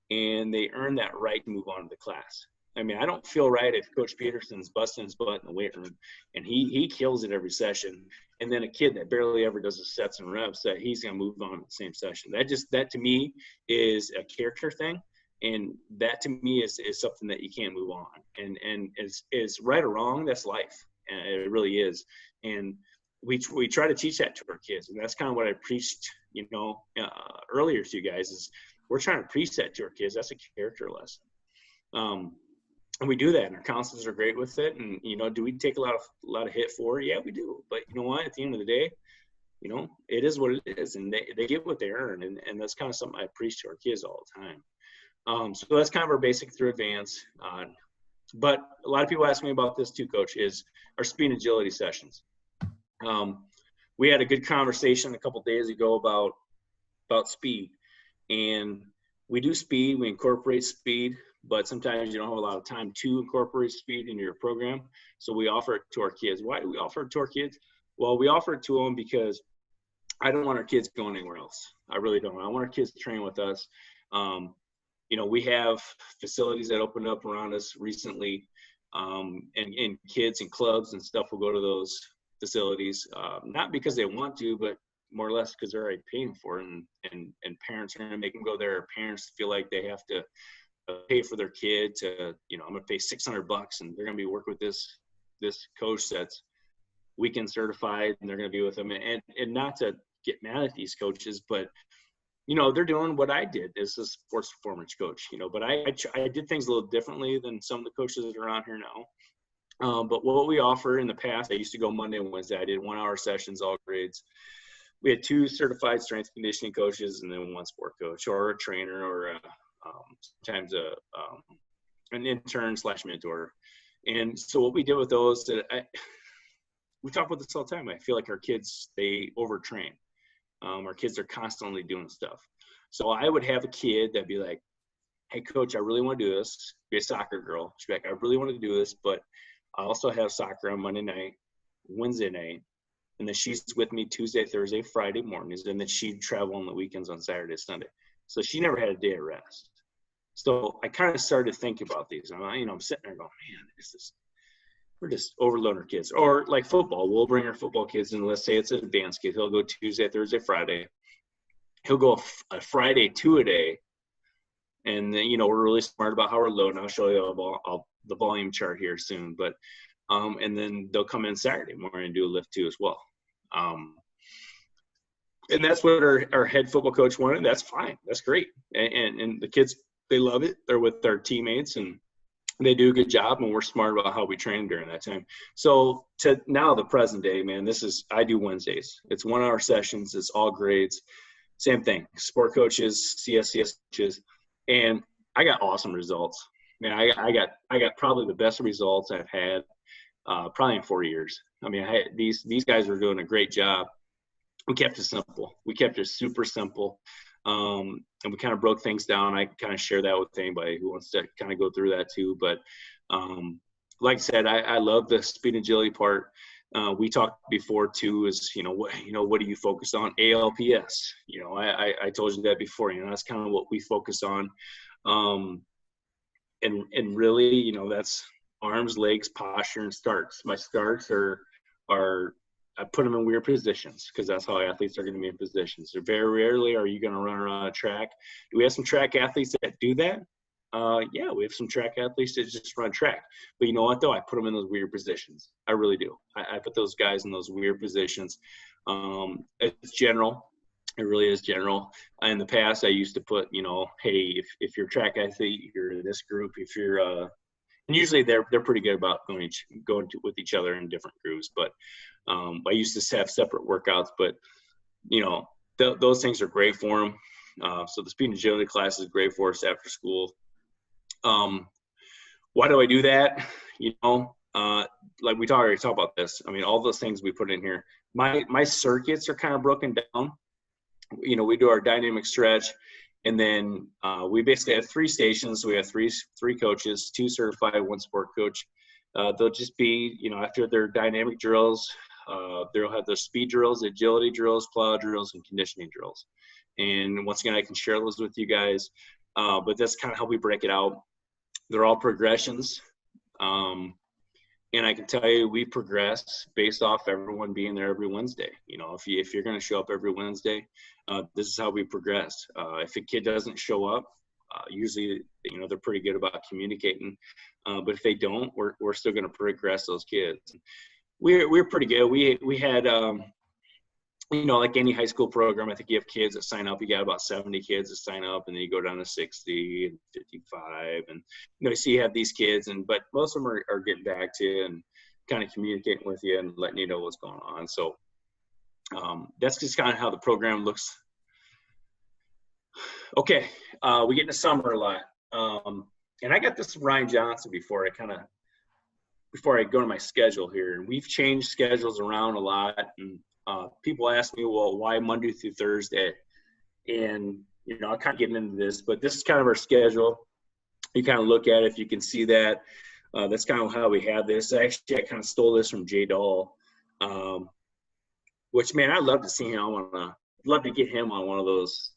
and they earn that right to move on to the class. I mean, I don't feel right if Coach Peterson's busting his butt in the weight room and he kills it every session, and then a kid that barely ever does the sets and reps, that he's going to move on in the same session. That to me is a character thing. And that to me is something that you can't move on. And is right or wrong, that's life. And it really is. And we try to teach that to our kids. And that's kind of what I preached, you know, earlier to you guys, is we're trying to preach that to our kids. That's a character lesson. And we do that, and our counselors are great with it. And, you know, do we take a lot of hit for it? Yeah, we do. But you know what, at the end of the day, you know, it is what it is, and they get what they earn. And that's kind of something I preach to our kids all the time. So that's kind of our basic through advanced. But a lot of people ask me about this too, Coach, is our speed and agility sessions. We had a good conversation a couple of days ago about speed. And we do speed, we incorporate speed, but sometimes you don't have a lot of time to incorporate speed into your program. So we offer it to our kids. Why do we offer it to our kids? Well, we offer it to them because I don't want our kids going anywhere else. I really don't. I want our kids to train with us. You know, we have facilities that opened up around us recently, and kids and clubs and stuff will go to those facilities, not because they want to, but more or less because they're already paying for it, and parents are going to make them go there. Parents feel like they have to pay for their kid to, you know, I'm going to pay $600 and they're going to be working with this coach that's weekend certified, and they're going to be with them. And not to get mad at these coaches, but you know, they're doing what I did as a sports performance coach, you know, but I did things a little differently than some of the coaches that are on here now. But what we offer in the past, I used to go Monday and Wednesday. I did 1 hour sessions, all grades. We had 2 certified strength conditioning coaches and then 1 sport coach or a trainer or sometimes an intern/mentor. And so what we did with those, we talk about this all the time. I feel like our kids, they overtrain. Our kids are constantly doing stuff. So I would have a kid that'd be like, hey, coach, I really want to do this. Be a soccer girl. She'd be like, I really want to do this, but I also have soccer on Monday night, Wednesday night, and then she's with me Tuesday, Thursday, Friday mornings, and then she'd travel on the weekends on Saturday, Sunday. So she never had a day of rest. So I kind of started thinking about these. And I'm sitting there going, man, we're just overloading our kids. Or like football, we'll bring our football kids in. Let's say it's an advanced kid. He'll go Tuesday, Thursday, Friday. He'll go a Friday 2-a-day. And then, you know, we're really smart about how we're loading. I'll show you the volume chart here soon. But and then they'll come in Saturday morning and do a lift too as well. And that's what our head football coach wanted. That's fine. That's great. And the kids, they love it. They're with their teammates and they do a good job, and we're smart about how we train during that time. So to now the present day, man, I do Wednesdays. It's 1 hour sessions. It's all grades. Same thing. Sport coaches, CSCS coaches, and I got awesome results. Man, I got probably the best results I've had probably in 4 years. I mean, these guys are doing a great job. We kept it simple. We kept it super simple. And we kind of broke things down. I kind of share that with anybody who wants to kind of go through that too. But like I said, I love the speed and agility part. We talked before too, is, what do you focus on? ALPS. I told you that before. That's kind of what we focus on. And really, that's arms, legs, posture, and starts. My starts are I put them in weird positions because that's how athletes are going to be in positions. So very rarely are you going to run around a track. Do we have some track athletes that do that? Yeah, we have some track athletes that just run track. But you know what, though? I put them in those weird positions. I really do. I put those guys in those weird positions. It's general. It really is general. In the past, I used to put, hey, if you're a track athlete, you're in this group. If you're, and usually they're pretty good about with each other in different groups. But I used to have separate workouts. But those things are great for them. So the speed and agility class is great for us after school. Why do I do that? Like we already talked about this. I mean, all those things we put in here. My circuits are kind of broken down. We do our dynamic stretch, and then we basically have 3 stations. We have three coaches, 2 certified, 1 support coach. They'll just be, after their dynamic drills, they'll have their speed drills, agility drills, plow drills, and conditioning drills. And once again, I can share those with you guys, but that's kind of how we break it out. They're all progressions. And I can tell you, we progress based off everyone being there every Wednesday. If you're going to show up every Wednesday, this is how we progress. If a kid doesn't show up, usually, they're pretty good about communicating. But if they don't, we're still going to progress those kids. We're pretty good. We had, like any high school program, I think you have kids that sign up. You got about 70 kids that sign up, and then you go down to 60 and 55. And, you see you have these kids, but most of them are getting back to you and kind of communicating with you and letting you know what's going on. So that's just kind of how the program looks. Okay, we get into summer a lot. And I got this from Ryan Johnson before I go to my schedule here. And we've changed schedules around a lot. And people ask me, well, why Monday through Thursday? And, I'll kind of get into this, but this is kind of our schedule. You kind of look at it, if you can see that. That's kind of how we have this. Actually, I kind of stole this from Jay Dahl, which, man, I'd love to see him I'd love to get him on one of those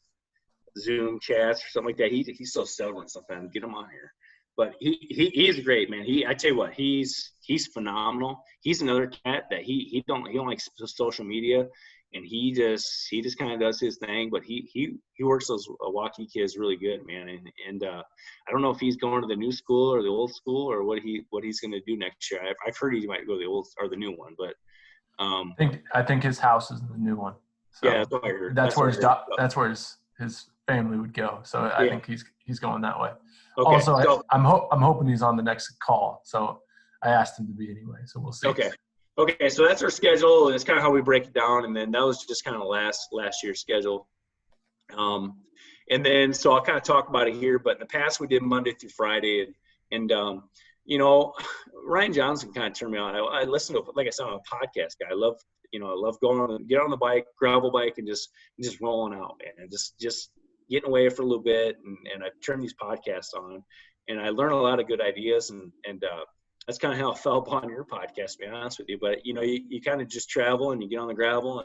Zoom chats or something like that. He's so stubborn sometimes. Get him on here. But he's great, man. I tell you what, he's phenomenal. He's another cat that he don't like social media, and he just kind of does his thing. But he works those Waukee kids really good, man. And I don't know if he's going to the new school or the old school or what he's going to do next year. I've heard he might go to the old or the new one, but I think his house is the new one. So yeah, that's what I heard. That's where his family would go. So I think he's going that way. Okay, also, so, I'm hoping he's on the next call. So I asked him to be anyway. So we'll see. Okay. So that's our schedule, and it's kind of how we break it down. And then that was just kind of last year's schedule. And then so I'll kind of talk about it here. But in the past, we did Monday through Friday, and Ryan Johnson kind of turned me on. I listen to, like I said, I'm a podcast guy. I love going get on the bike, gravel bike, and just rolling out, man, and just getting away for a little bit, and I turn these podcasts on, and I learn a lot of good ideas, and that's kind of how I fell upon your podcast, to be honest with you. But you kind of just travel and you get on the gravel,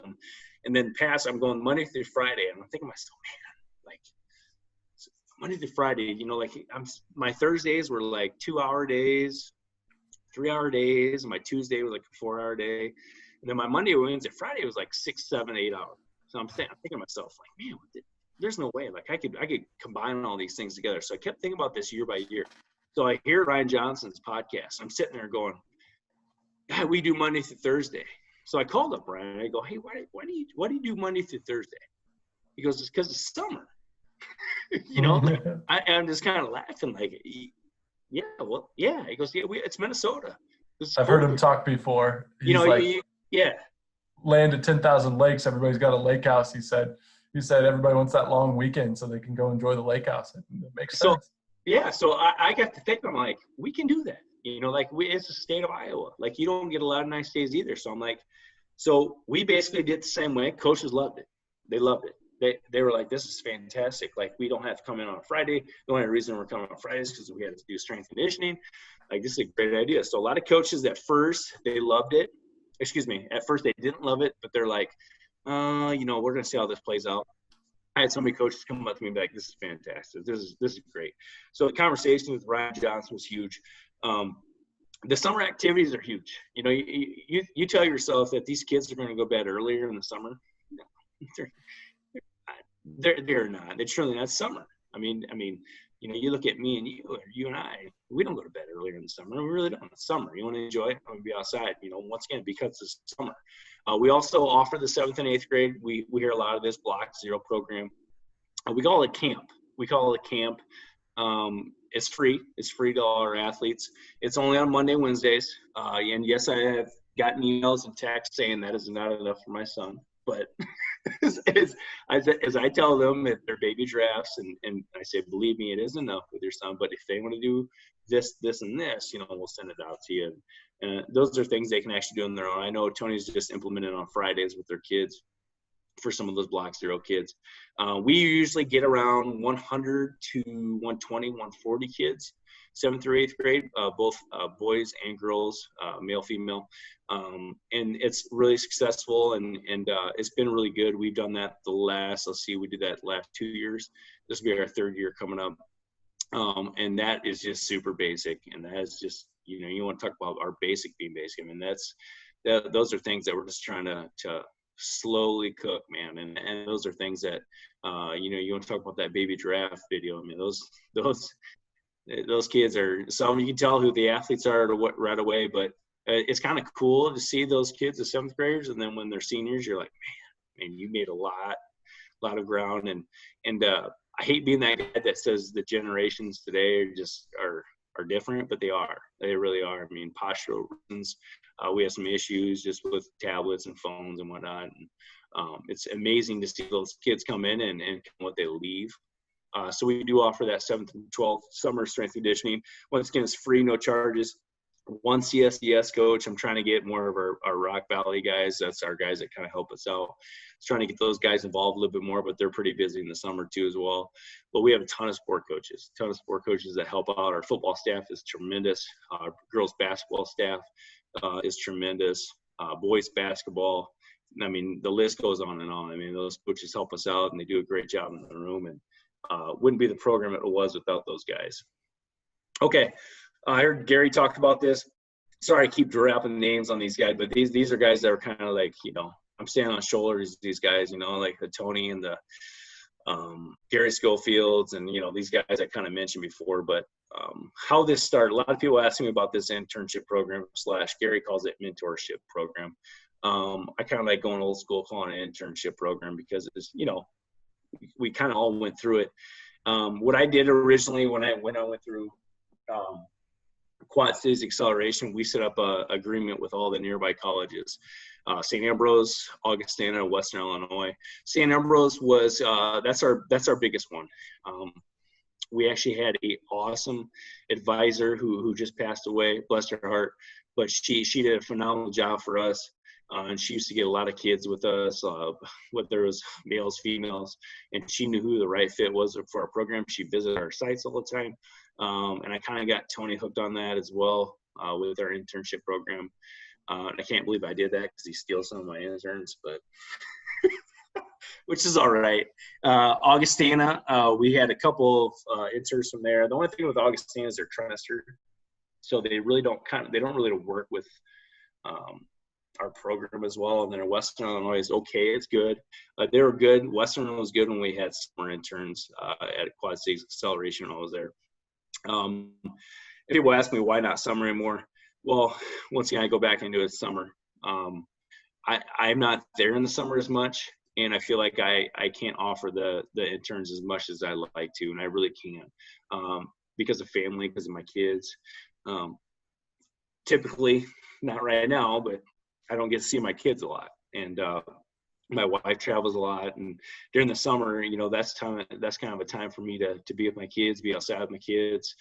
and then I'm going Monday through Friday, and I'm thinking to myself, man, like Monday through Friday, my Thursdays were like 2-hour days, 3-hour days, and my Tuesday was like a 4-hour day, and then my Monday, Wednesday, Friday was like 6, 7, 8 hours. So I'm thinking to myself, like, man, there's no way. Like I could combine all these things together. So I kept thinking about this year by year. So I hear Ryan Johnson's podcast. I'm sitting there going, God, we do Monday through Thursday. So I called up Ryan. I go, hey, why do you do Monday through Thursday? He goes, it's because it's summer. I'm just kind of laughing, like, yeah, well, yeah. He goes, yeah, it's Minnesota. I've heard him talk before. He's land of 10,000 lakes. Everybody's got a lake house. He said everybody wants that long weekend so they can go enjoy the lake house. It makes sense. Yeah, so I got to think, I'm like, we can do that. It's the state of Iowa. Like, you don't get a lot of nice days either. So I'm like, so we basically did the same way. Coaches loved it. They loved it. They were like, this is fantastic. Like, we don't have to come in on a Friday. The only reason we're coming on Fridays is because we had to do strength conditioning. Like, this is a great idea. So a lot of coaches at first, they loved it. At first they didn't love it, but they're like, we're going to see how this plays out. I had so many coaches come up to me and be like, this is fantastic. This is great. So the conversation with Ryan Johnson was huge. The summer activities are huge. You tell yourself that these kids are going to go bed earlier in the summer. No, they're not. It's really not summer. I mean, you look at me and you and I, we don't go to bed earlier in the summer. We really don't. It's summer. You want to enjoy it. I want to be outside, once again, because it's summer. We also offer the 7th and 8th grade. We hear a lot of this Block Zero program. We call it camp. It's free. It's free to all our athletes. It's only on Monday, Wednesdays. And yes, I have gotten emails and texts saying that is not enough for my son. But as I tell them at their baby drafts, and I say, believe me, it is enough with your son. But if they want to do this, and this, we'll send it out to you. And those are things they can actually do on their own. I know Tony's just implemented on Fridays with their kids for some of those Block Zero kids. We usually get around 100 to 120, 140 kids, 7th through 8th grade, both boys and girls, male, female. And it's really successful, and it's been really good. We've done that we did that last 2 years. This will be our 3rd year coming up. And that is just super basic. And that is just, you want to talk about our basic being basic. I mean, those are things that we're just trying to slowly cook, man. And those are things that, you want to talk about that baby draft video. I mean, those kids are, some you can tell who the athletes are right away, but it's kind of cool to see those kids, the 7th graders. And then when they're seniors, you're like, man, you made a lot of ground. And I hate being that guy that says the generations today are different, but they really are. I mean, postural reasons. We have some issues just with tablets and phones and whatnot. And, it's amazing to see those kids come in and what they leave. So we do offer that 7th and 12th summer strength conditioning. Once again, it's free, no charges. One CSDS coach. I'm trying to get more of our Rock Valley guys. That's our guys that kind of help us out. It's trying to get those guys involved a little bit more, but they're pretty busy in the summer too as well. But we have a ton of sport coaches that help out. Our football staff is tremendous. Girls basketball staff is tremendous. Boys basketball. I mean, the list goes on and on. I mean, those coaches help us out, and they do a great job in the room. And wouldn't be the program it was without those guys. Okay. I heard Gary talk about this. Sorry, I keep dropping names on these guys, but these are guys that are kind of like, I'm standing on shoulders, these guys, like the Tony and the Gary Schofields and, these guys I kind of mentioned before. But how this started, a lot of people ask me about this internship program / Gary calls it mentorship program. I kind of like going old school, calling it an internship program because it's, we kind of all went through it. What I did originally when I went through Quad Cities Acceleration, we set up a agreement with all the nearby colleges. St. Ambrose, Augustana, Western Illinois. St. Ambrose was that's our biggest one. We actually had a awesome advisor who just passed away, bless her heart, but she did a phenomenal job for us. And she used to get a lot of kids with us, whether it was males, females, and she knew who the right fit was for our program. She visited our sites all the time. And I kind of got Tony hooked on that as well with our internship program. And I can't believe I did that because he steals some of my interns, but which is all right. Augustana, we had a couple of interns from there. The only thing with Augustana is they're trimester, so they really don't really work with our program as well. And then Western Illinois is okay. It's good. They were good. Western Illinois was good when we had summer interns at Quad Cities Acceleration when I was there. People ask me why not summer anymore. Well, once again, I go back into it summer. I'm not there in the summer as much, and I feel like I can't offer the interns as much as I like to, and I really can't because of family, because of my kids. Typically, not right now, but I don't get to see my kids a lot, and my wife travels a lot, and during the summer, that's kind of a time for me to be with my kids, be outside with my kids,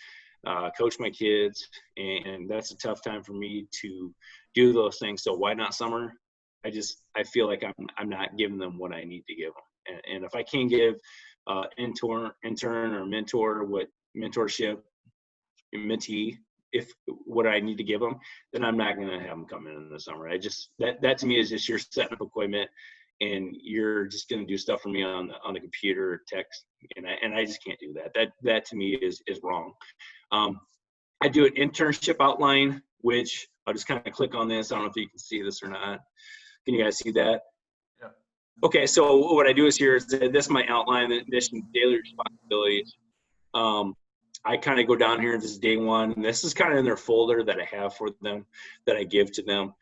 coach my kids, and that's a tough time for me to do those things. So why not summer? I feel like I'm not giving them what I need to give them, and if I can't give intern or mentor what mentorship, mentee, if what I need to give them, then I'm not going to have them come in the summer. That to me is just you're setting up equipment and you're just going to do stuff for me on the computer or text. And I just can't do that. That to me is wrong. I do an internship outline, which I'll just kind of click on this. I don't know if you can see this or not. Can you guys see that? Yeah. Okay. So what I do is this is my outline, the mission, daily responsibilities. I kind of go down here, this is day one. And this is kind of in their folder that I have for them, that I give to them.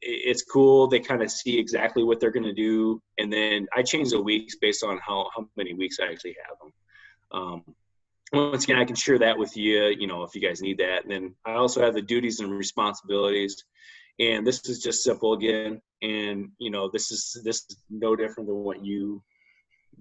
It's cool. They kind of see exactly what they're going to do. And then I change the weeks based on how many weeks I actually have them. Once again, I can share that with you, if you guys need that. And then I also have the duties and responsibilities. And this is just simple again. And, this is no different than what you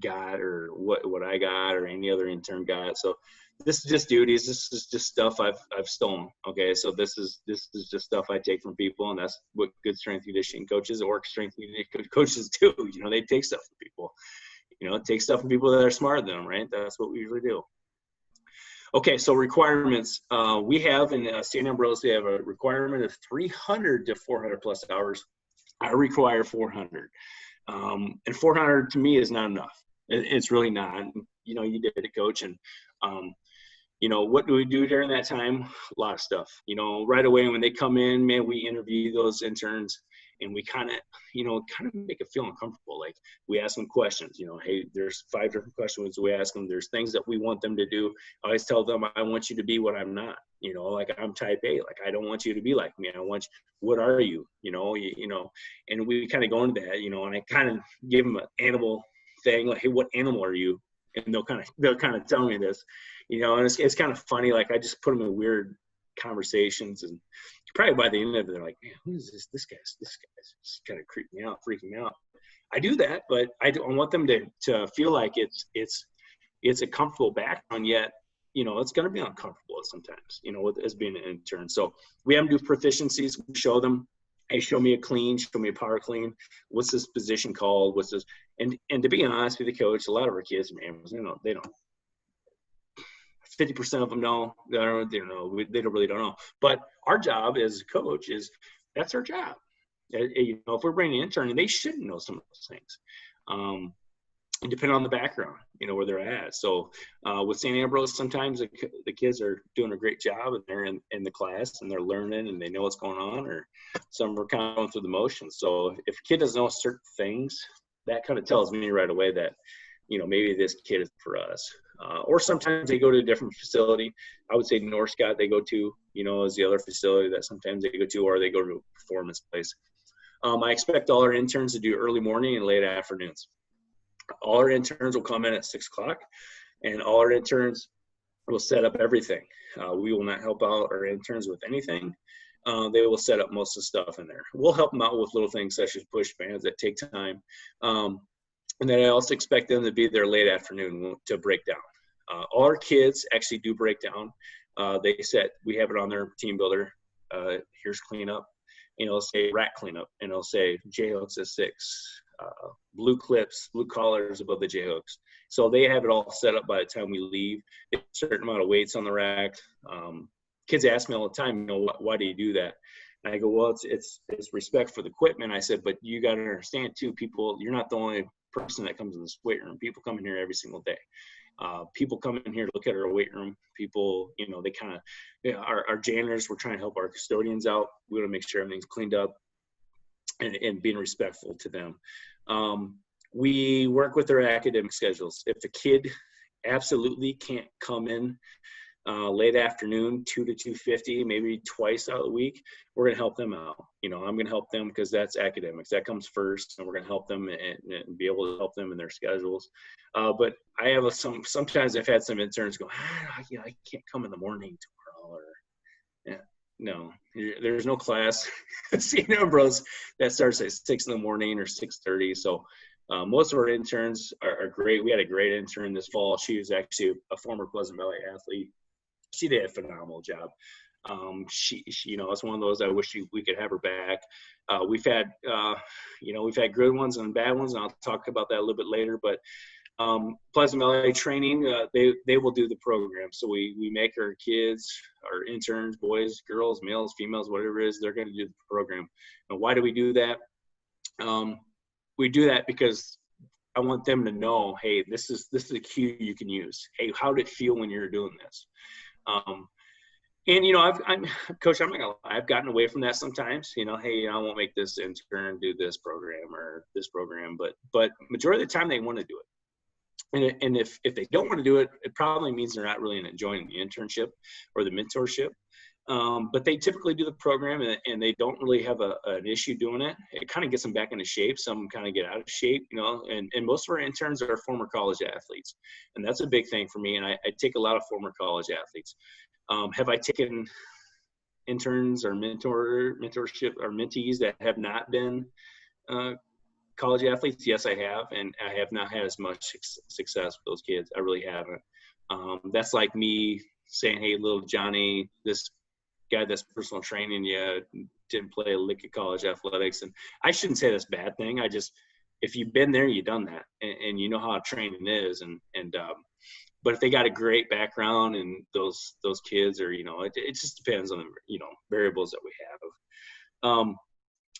got or what I got or any other intern got. So this is just duties. This is just stuff I've stolen. Okay. So this is just stuff I take from people, and that's what good strength and conditioning coaches or strength and conditioning coaches do. They take stuff from people, take stuff from people that are smarter than them, right? That's what we usually do. Okay. So requirements, we have in St. Ambrose, they have a requirement of 300 to 400 plus hours. I require 400. And 400 to me is not enough. It's really not. You did it, Coach. And, what do we do during that time? A lot of stuff. Right away when they come in, man, we interview those interns, and we kind of make it feel uncomfortable. Like, we ask them questions. Hey, there's 5 different questions we ask them. There's things that we want them to do. I always tell them, I want you to be what I'm not. Like, I'm type A. Like, I don't want you to be like me. I want you, what are you? And we kind of go into that. And I kind of give them an animal thing, like, hey, what animal are you? And they'll kind of tell me this, and it's kind of funny. Like, I just put them in weird conversations, and probably by the end of it, they're like, man, who is this? This guy's just kind of freaking me out. I do that, but I want them to feel like it's a comfortable background, yet, it's going to be uncomfortable sometimes, as being an intern. So we have them do proficiencies. We show them, hey, show me a clean, show me a power clean. What's this position called? What's this? And to be honest with the coach, a lot of our kids, man, they don't. 50% of them know. They don't really know. But our job as a coach that's our job. If we're bringing an intern, they shouldn't know some of those things. And depending on the background, where they're at. So with St. Ambrose, sometimes the kids are doing a great job, and they're in the class, and they're learning, and they know what's going on, or some are kind of going through the motions. So if a kid doesn't know certain things, that kind of tells me right away that, maybe this kid is for us. Or sometimes they go to a different facility. I would say Northcott they go to, is the other facility that sometimes they go to, or they go to a performance place. I expect all our interns to do early morning and late afternoons. All our interns will come in at 6 o'clock, and all our interns will set up everything. We will not help out our interns with anything. They will set up most of the stuff in there. We'll help them out with little things such as push bands that take time. And then I also expect them to be there late afternoon to break down. All our kids actually do break down. We have it on their TeamBuildr. Here's cleanup. It'll say rack cleanup, and it'll say J-hooks at 6. Blue clips, blue collars above the J-hooks. So they have it all set up by the time we leave. A certain amount of weights on the rack. Kids ask me all the time, why do you do that? And I go, well, it's respect for the equipment. I said, but you got to understand too, people, you're not the only person that comes in this weight room. People come in here every single day. People come in here to look at our weight room. People, they kind of, our janitors, we're trying to help our custodians out. We want to make sure everything's cleaned up. And being respectful to them. We work with their academic schedules. If the kid absolutely can't come in late afternoon, 2 to 2:50, maybe twice out of the week, we're going to help them out. I'm going to help them because that's academics. That comes first, and we're going to help them and be able to help them in their schedules. But I have sometimes I've had some interns go, I can't come in the morning tomorrow, or no, there's no class. St. Ambrose that starts at 6 in the morning or 6:30. So most of our interns are great. We had a great intern this fall. She was actually a former Pleasant Valley athlete. She did a phenomenal job. She it's one of those I wish we could have her back. We've had good ones and bad ones, and I'll talk about that a little bit later. But Pleasant Valley training, they will do the program. So we make our kids, our interns, boys, girls, males, females, whatever it is, they're going to do the program. And why do we do that? We do that because I want them to know, hey, this is a cue you can use. Hey, how did it feel when you were doing this? And Coach, I'm not gonna lie, I've gotten away from that sometimes. Hey, I won't make this intern do this program or this program, but majority of the time they want to do it. And if they don't want to do it, it probably means they're not really enjoying the internship or the mentorship. But they typically do the program and they don't really have an issue doing it. It kind of gets them back into shape. Some kind of get out of shape, and most of our interns are former college athletes. And that's a big thing for me. And I take a lot of former college athletes. Have I taken interns or mentorship or mentees that have not been college athletes? Yes, I have. And I have not had as much success with those kids. I really haven't. That's like me saying, hey, little Johnny, this guy that's personal training, didn't play a lick of college athletics. And I shouldn't say that's a bad thing. If you've been there, you've done that, and you know how training is. But if they got a great background and those kids are, it just depends on the, variables that we have.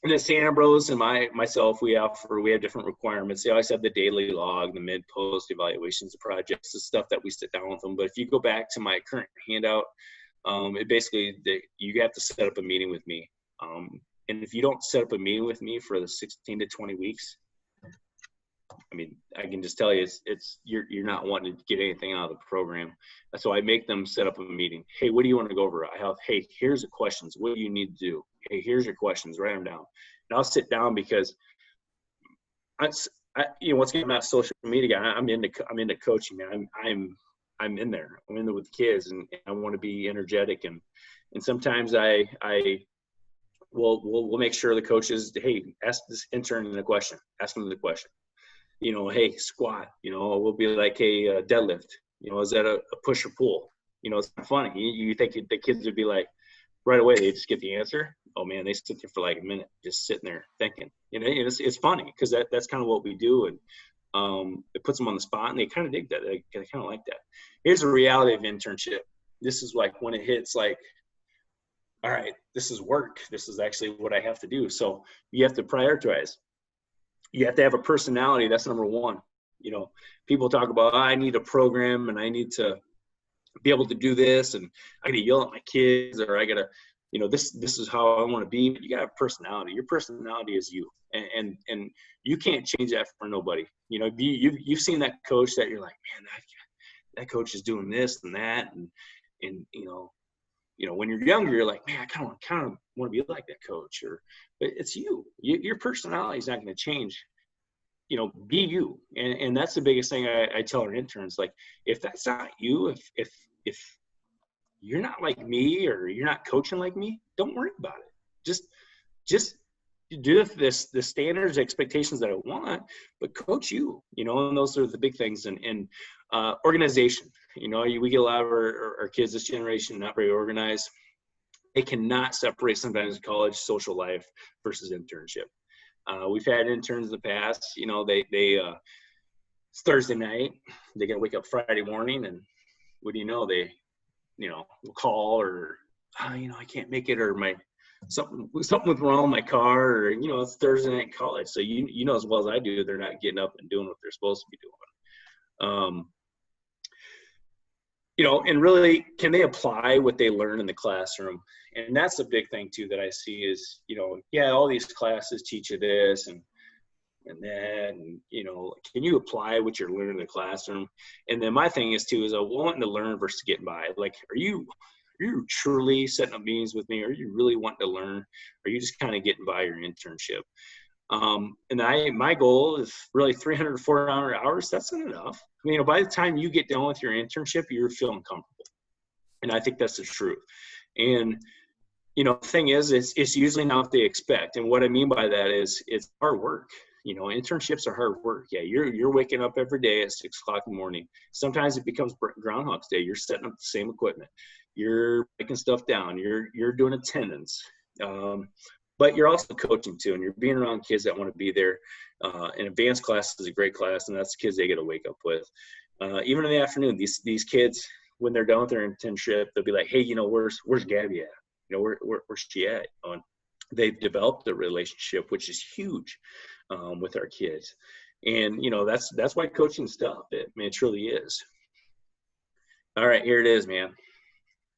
And at St. Ambrose and myself, we have different requirements. They always have the daily log, the mid-post evaluations of projects, the stuff that we sit down with them. But if you go back to my current handout, it basically, you have to set up a meeting with me. And if you don't set up a meeting with me for the 16 to 20 weeks, I mean, I can just tell you, you're not wanting to get anything out of the program. So I make them set up a meeting. Hey, what do you want to go over? Hey, here's the questions. What do you need to do? Hey, here's your questions. Write them down. And I'll sit down because once again, I'm not a social media guy. I'm into coaching, man. I'm in there. I'm in there with the kids, and I want to be energetic. And sometimes we'll make sure the coaches, hey, ask this intern the question. Ask them the question. Hey, squat. We'll be like, hey, deadlift. Is that a push or pull? It's not funny. You think the kids would be like, right away, they just get the answer. Oh man, they sit there for like a minute, just sitting there thinking. It's funny because that's kind of what we do, and it puts them on the spot, and they kind of dig that. They kind of like that. Here's the reality of internship. This is like when it hits like, all right, this is work. This is actually what I have to do. So you have to prioritize. You have to have a personality. That's number one. People talk about, I need a program and I need to be able to do this, and I got to yell at my kids, or I got to, this is how I want to be. But you got to have personality. Your personality is you, and you can't change that for nobody. You've seen that coach that you're like, man, that coach is doing this and that, and when you're younger, you're like, man, I kind of want to be like that coach. But it's you. Your personality is not going to change. Be you. And that's the biggest thing I tell our interns. Like, if that's not you, if you're not like me, or you're not coaching like me, don't worry about it. Just do the standards, expectations that I want, but coach you, and those are the big things. And organization, we get a lot of our kids this generation not very organized. They cannot separate sometimes college social life versus internship. We've had interns in the past, it's Thursday night, they got to wake up Friday morning, and what do you know, they, will call, or, I can't make it, or something was wrong with my car, or, it's Thursday night in college. So, as well as I do, they're not getting up and doing what they're supposed to be doing. And really, can they apply what they learn in the classroom? And that's a big thing too that I see is, all these classes teach you this and that, and can you apply what you're learning in the classroom? And then my thing is wanting to learn versus getting by. Like, are you truly setting up meetings with me? Are you really wanting to learn? Or are you just kind of getting by your internship? And my goal is really 300 to 400 hours. That's not enough. By the time you get done with your internship, you're feeling comfortable. And I think that's the truth. And, the thing is, it's usually not what they expect. And what I mean by that is it's hard work. Internships are hard work. Yeah, you're waking up every day at 6 o'clock in the morning. Sometimes it becomes Groundhog's Day. You're setting up the same equipment. You're breaking stuff down. You're doing attendance. But you're also coaching too, and you're being around kids that want to be there. And advanced class is a great class, and that's the kids they get to wake up with. Even in the afternoon, these kids, when they're done with their internship, they'll be like, hey, where's Gabby at? Where's she at? And they've developed a relationship, which is huge with our kids. And, that's why coaching's tough. It truly is. All right, here it is, man.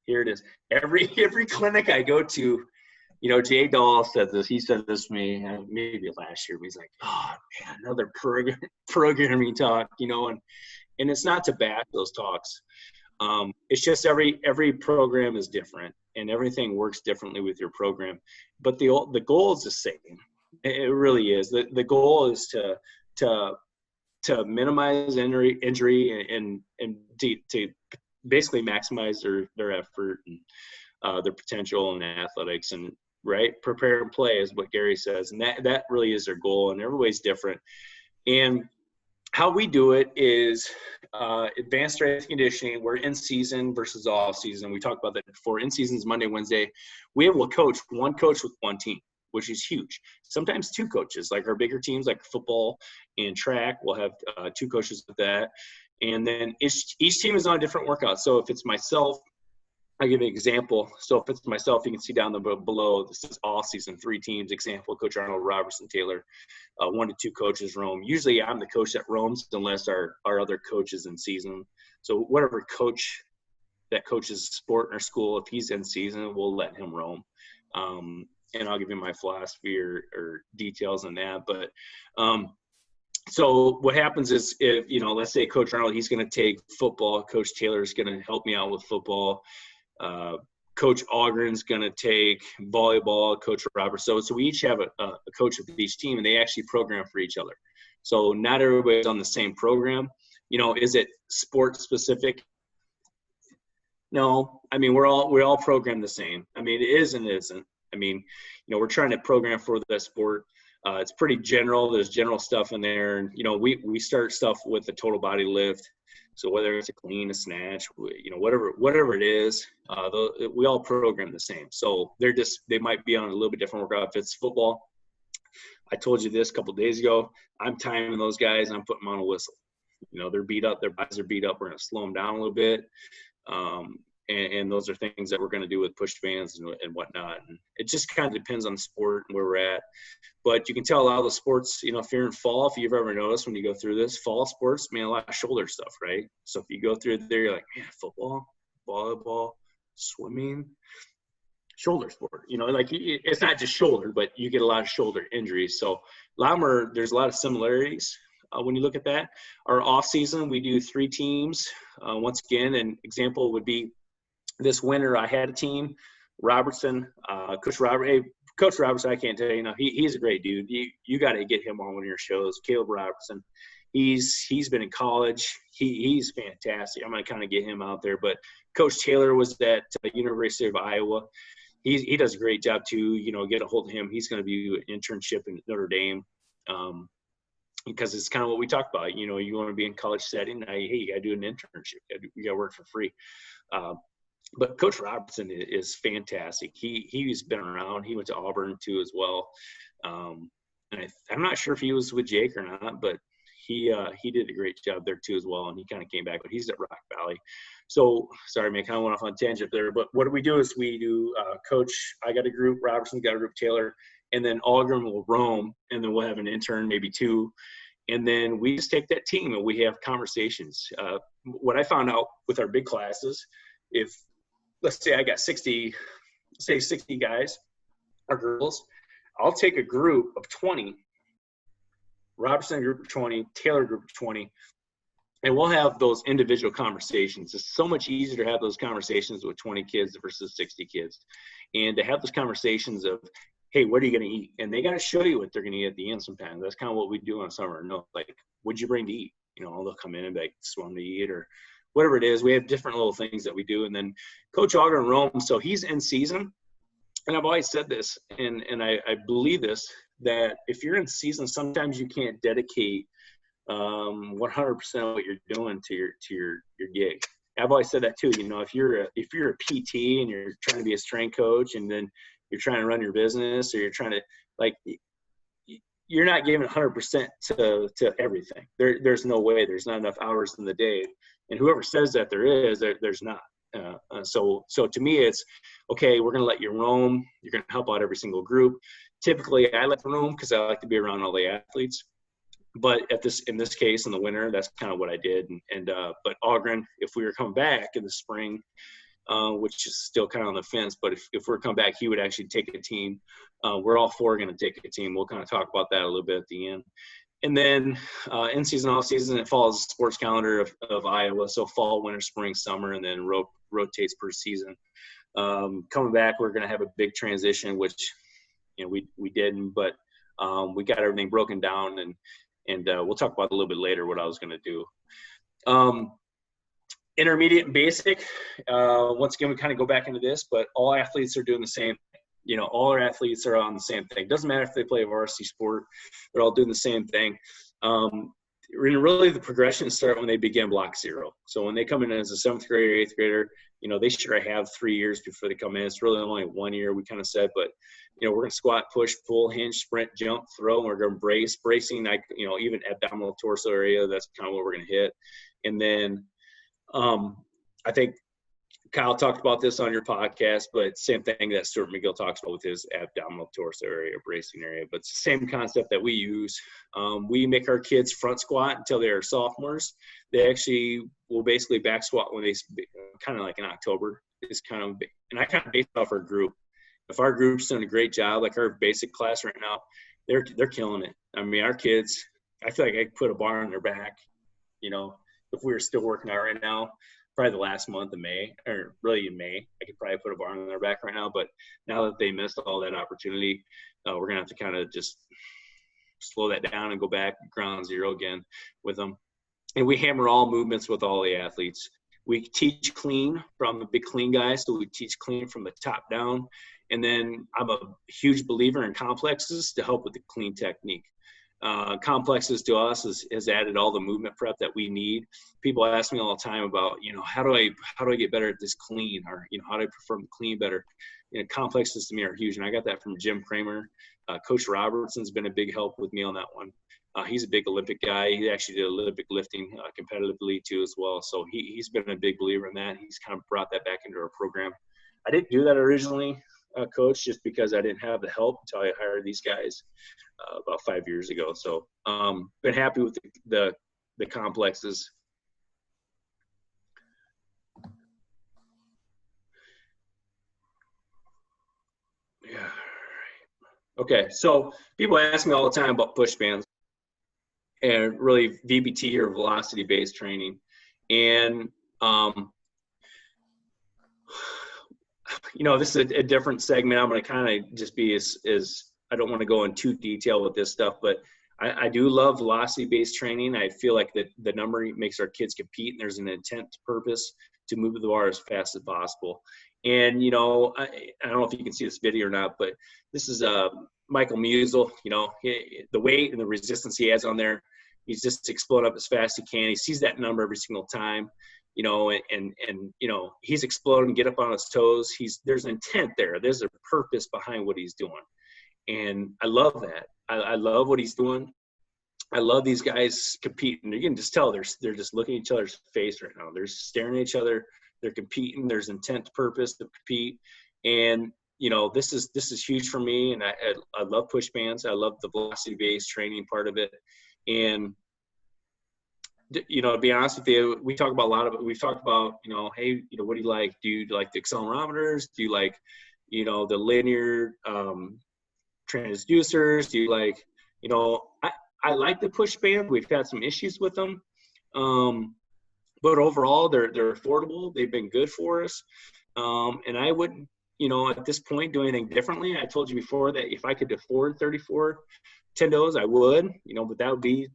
Here it is. Every clinic I go to, Jay Dahl said this. He said this to me maybe last year. But he's like, oh, man, another programming talk, and it's not to bash those talks. It's just every program is different. and everything works differently with your program. But the goal is the same. It really is. The goal is to minimize injury and to basically maximize their effort and their potential in athletics, and right, prepare and play is what Gary says, and that really is their goal, and everybody's different. And how we do it is advanced strength and conditioning. We're in season versus off season. We talked about that before. In season is Monday, Wednesday. We have one coach with one team, which is huge. Sometimes two coaches, like our bigger teams, like football and track, we'll have two coaches with that. And then each team is on a different workout. So if it's myself, I'll give you an example. So if it's myself, you can see down below, this is all season, 3 teams. Example, Coach Arnold, Robertson, Taylor, 1 to 2 coaches roam. Usually I'm the coach that roams unless our other coach is in season. So whatever coach that coaches sport in our school, if he's in season, we'll let him roam. And I'll give you my philosophy or details on that. But so what happens is, if, let's say Coach Arnold, he's going to take football. Coach Taylor is going to help me out with football. Coach Ogren's going to take volleyball, Coach Robert. So we each have a coach of each team, and they actually program for each other. So not everybody's on the same program. Is it sport specific? No. I mean, we all program the same. I mean, it is and it isn't. I mean, we're trying to program for the sport. It's pretty general. There's general stuff in there. And, we start stuff with the total body lift. So whether it's a clean, a snatch, whatever it is, we all program the same. So they might be on a little bit different workout. If it's football, I told you this a couple of days ago, I'm timing those guys. I'm putting them on a whistle. They're beat up. Their bodies are beat up. We're going to slow them down a little bit. And those are things that we're going to do with push bands and whatnot. And it just kind of depends on the sport and where we're at. But you can tell a lot of the sports, if you're in fall, if you've ever noticed when you go through this, fall sports, man, a lot of shoulder stuff, right? So if you go through there, you're like, man, football, volleyball, swimming, shoulder sport. It's not just shoulder, but you get a lot of shoulder injuries. So there's a lot of similarities when you look at that. Our off season, we do 3 teams. Once again, an example would be this winter, I had a team, Robertson, Coach Robert. Hey, Coach Robertson, I can't tell you, he's a great dude. You got to get him on one of your shows. Caleb Robertson, he's been in college. He's fantastic. I'm going to kind of get him out there. But Coach Taylor was at University of Iowa. He does a great job too. Get a hold of him. He's going to be an internship in Notre Dame. Because it's kind of what we talked about. You want to be in college setting. Hey, you got to do an internship. You got to work for free. But Coach Robertson is fantastic. He's been around. He went to Auburn too as well. And I'm not sure if he was with Jake or not, but he did a great job there too as well. And he kind of came back, but he's at Rock Valley. So sorry, man, kind of went off on a tangent there. But what we do is we do Coach. I got a group. Robertson got a group. Taylor, and then Ogren will roam, and then we'll have an intern, maybe 2. And then we just take that team and we have conversations. What I found out with our big classes, if let's say I got 60 guys or girls, I'll take a group of 20, Robertson group of 20, Taylor group of 20, and we'll have those individual conversations. It's so much easier to have those conversations with 20 kids versus 60 kids. And to have those conversations of, hey, what are you going to eat? And they got to show you what they're going to eat at the end sometimes. That's kind of what we do in summer. No, like, what'd you bring to eat? They'll come in and be like, swim to eat or whatever it is. We have different little things that we do. And then Coach Ogren Rome, so he's in season. And I've always said this, and I believe this, that if you're in season, sometimes you can't dedicate 100% of what you're doing to your gig. I've always said that too. If you're a PT and you're trying to be a strength coach, and then you're trying to run your business, or you're trying to, you're not giving 100% to everything. There's no way. There's not enough hours in the day. And whoever says that there's not. So to me, it's okay. We're going to let you roam. You're going to help out every single group. Typically, I let them roam because I like to be around all the athletes. But in this case, in the winter, that's kind of what I did. But Ogren, if we were coming back in the spring, which is still kind of on the fence, but if we're coming back, he would actually take a team. We're all 4 going to take a team. We'll kind of talk about that a little bit at the end. And then in season, off season, it follows the sports calendar of Iowa. So fall, winter, spring, summer, and then rotates per season. Coming back, we're going to have a big transition, which, you know, we didn't, but we got everything broken down, and we'll talk about a little bit later what I was going to do. Intermediate and basic, once again, we kind of go back into this, but all athletes are doing the same. You know, all our athletes are on the same thing. Doesn't matter if they play a varsity sport, they're all doing the same thing. Really the progression starts when they begin block zero. So when they come in as a 7th grader, 8th grader, you know, they should have 3 years before they come in. It's really only 1 year, we kind of said, but, you know, we're going to squat, push, pull, hinge, sprint, jump, throw, and we're going to bracing, like, you know, even abdominal torso area, that's kind of what we're going to hit. And then I think Kyle talked about this on your podcast, but same thing that Stuart McGill talks about with his abdominal torso area, bracing area, but it's the same concept that we use. We make our kids front squat until they're sophomores. They actually will basically back squat when they kind of like in October is kind of, and I kind of base it off our group. If our group's doing a great job, like our basic class right now, they're killing it. I mean, our kids, I feel like I could put a bar on their back, you know, if we were still working out right now. Probably the last month of May, or really in May, I could probably put a bar on their back right now. But now that they missed all that opportunity, we're going to have to kind of just slow that down and go back ground zero again with them. And we hammer all movements with all the athletes. We teach clean from the big clean guys, so we teach clean from the top down. And then I'm a huge believer in complexes to help with the clean technique. Complexes to us has added all the movement prep that we need. People ask me all the time about, you know, how do I get better at this clean, or, you know, how do I perform the clean better? You know, complexes to me are huge, and I got that from Jim Kramer. Coach Robertson's been a big help with me on that one. He's a big Olympic guy. He actually did Olympic lifting competitively too as well. So he's been a big believer in that. He's kind of brought that back into our program. I didn't do that originally, Coach, just because I didn't have the help until I hired these guys about 5 years ago. So been happy with the complexes. Yeah. Okay, so people ask me all the time about push bands and really VBT or velocity-based training. And, you know, this is a different segment. I'm going to kind of just be as I don't want to go in too detail with this stuff, but I do love velocity-based training. I feel like the number makes our kids compete, and there's an intent to purpose to move the bar as fast as possible. And, you know, I don't know if you can see this video or not, but this is Michael Musel. You know, the weight and the resistance he has on there, he's just exploding up as fast as he can. He sees that number every single time, you know, and you know, he's exploding, get up on his toes. There's intent there. There's a purpose behind what he's doing. And I love that. I love what he's doing. I love these guys competing. You can just tell they're just looking at each other's face right now. They're staring at each other. They're competing. There's intent to purpose to compete. And, you know, this is huge for me. And I love push bands. I love the velocity-based training part of it. And, you know, to be honest with you, we talk about a lot of it. We've talked about, you know, hey, you know, what do you like? Do you like the accelerometers? Do you like, you know, the linear transducers? Do you like, you know, I like the push band. We've had some issues with them. But overall, they're affordable. They've been good for us. And I wouldn't, you know, at this point do anything differently. I told you before that if I could afford 34 tendos, I would, you know, but that would be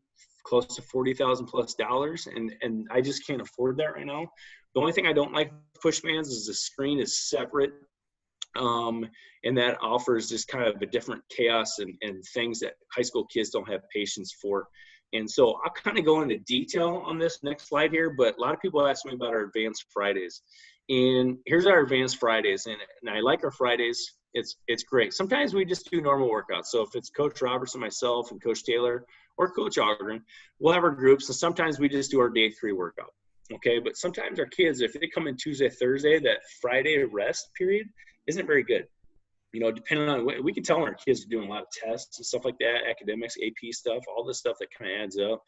close to $40,000+ and I just can't afford that right now. The only thing I don't like push bands is the screen is separate. And that offers just kind of a different chaos and things that high school kids don't have patience for. And so I'll kind of go into detail on this next slide here, but a lot of people ask me about our Advanced Fridays. And here's our Advanced Fridays. And I like our Fridays. It's great. Sometimes we just do normal workouts. So if it's Coach Robertson, myself, and Coach Taylor, or Coach Ogren, we'll have our groups. And sometimes we just do our day 3 workout. Okay, but sometimes our kids, if they come in Tuesday, Thursday, that Friday rest period isn't very good. You know, depending on what, we can tell when our kids are doing a lot of tests and stuff like that, academics, AP stuff, all this stuff that kind of adds up.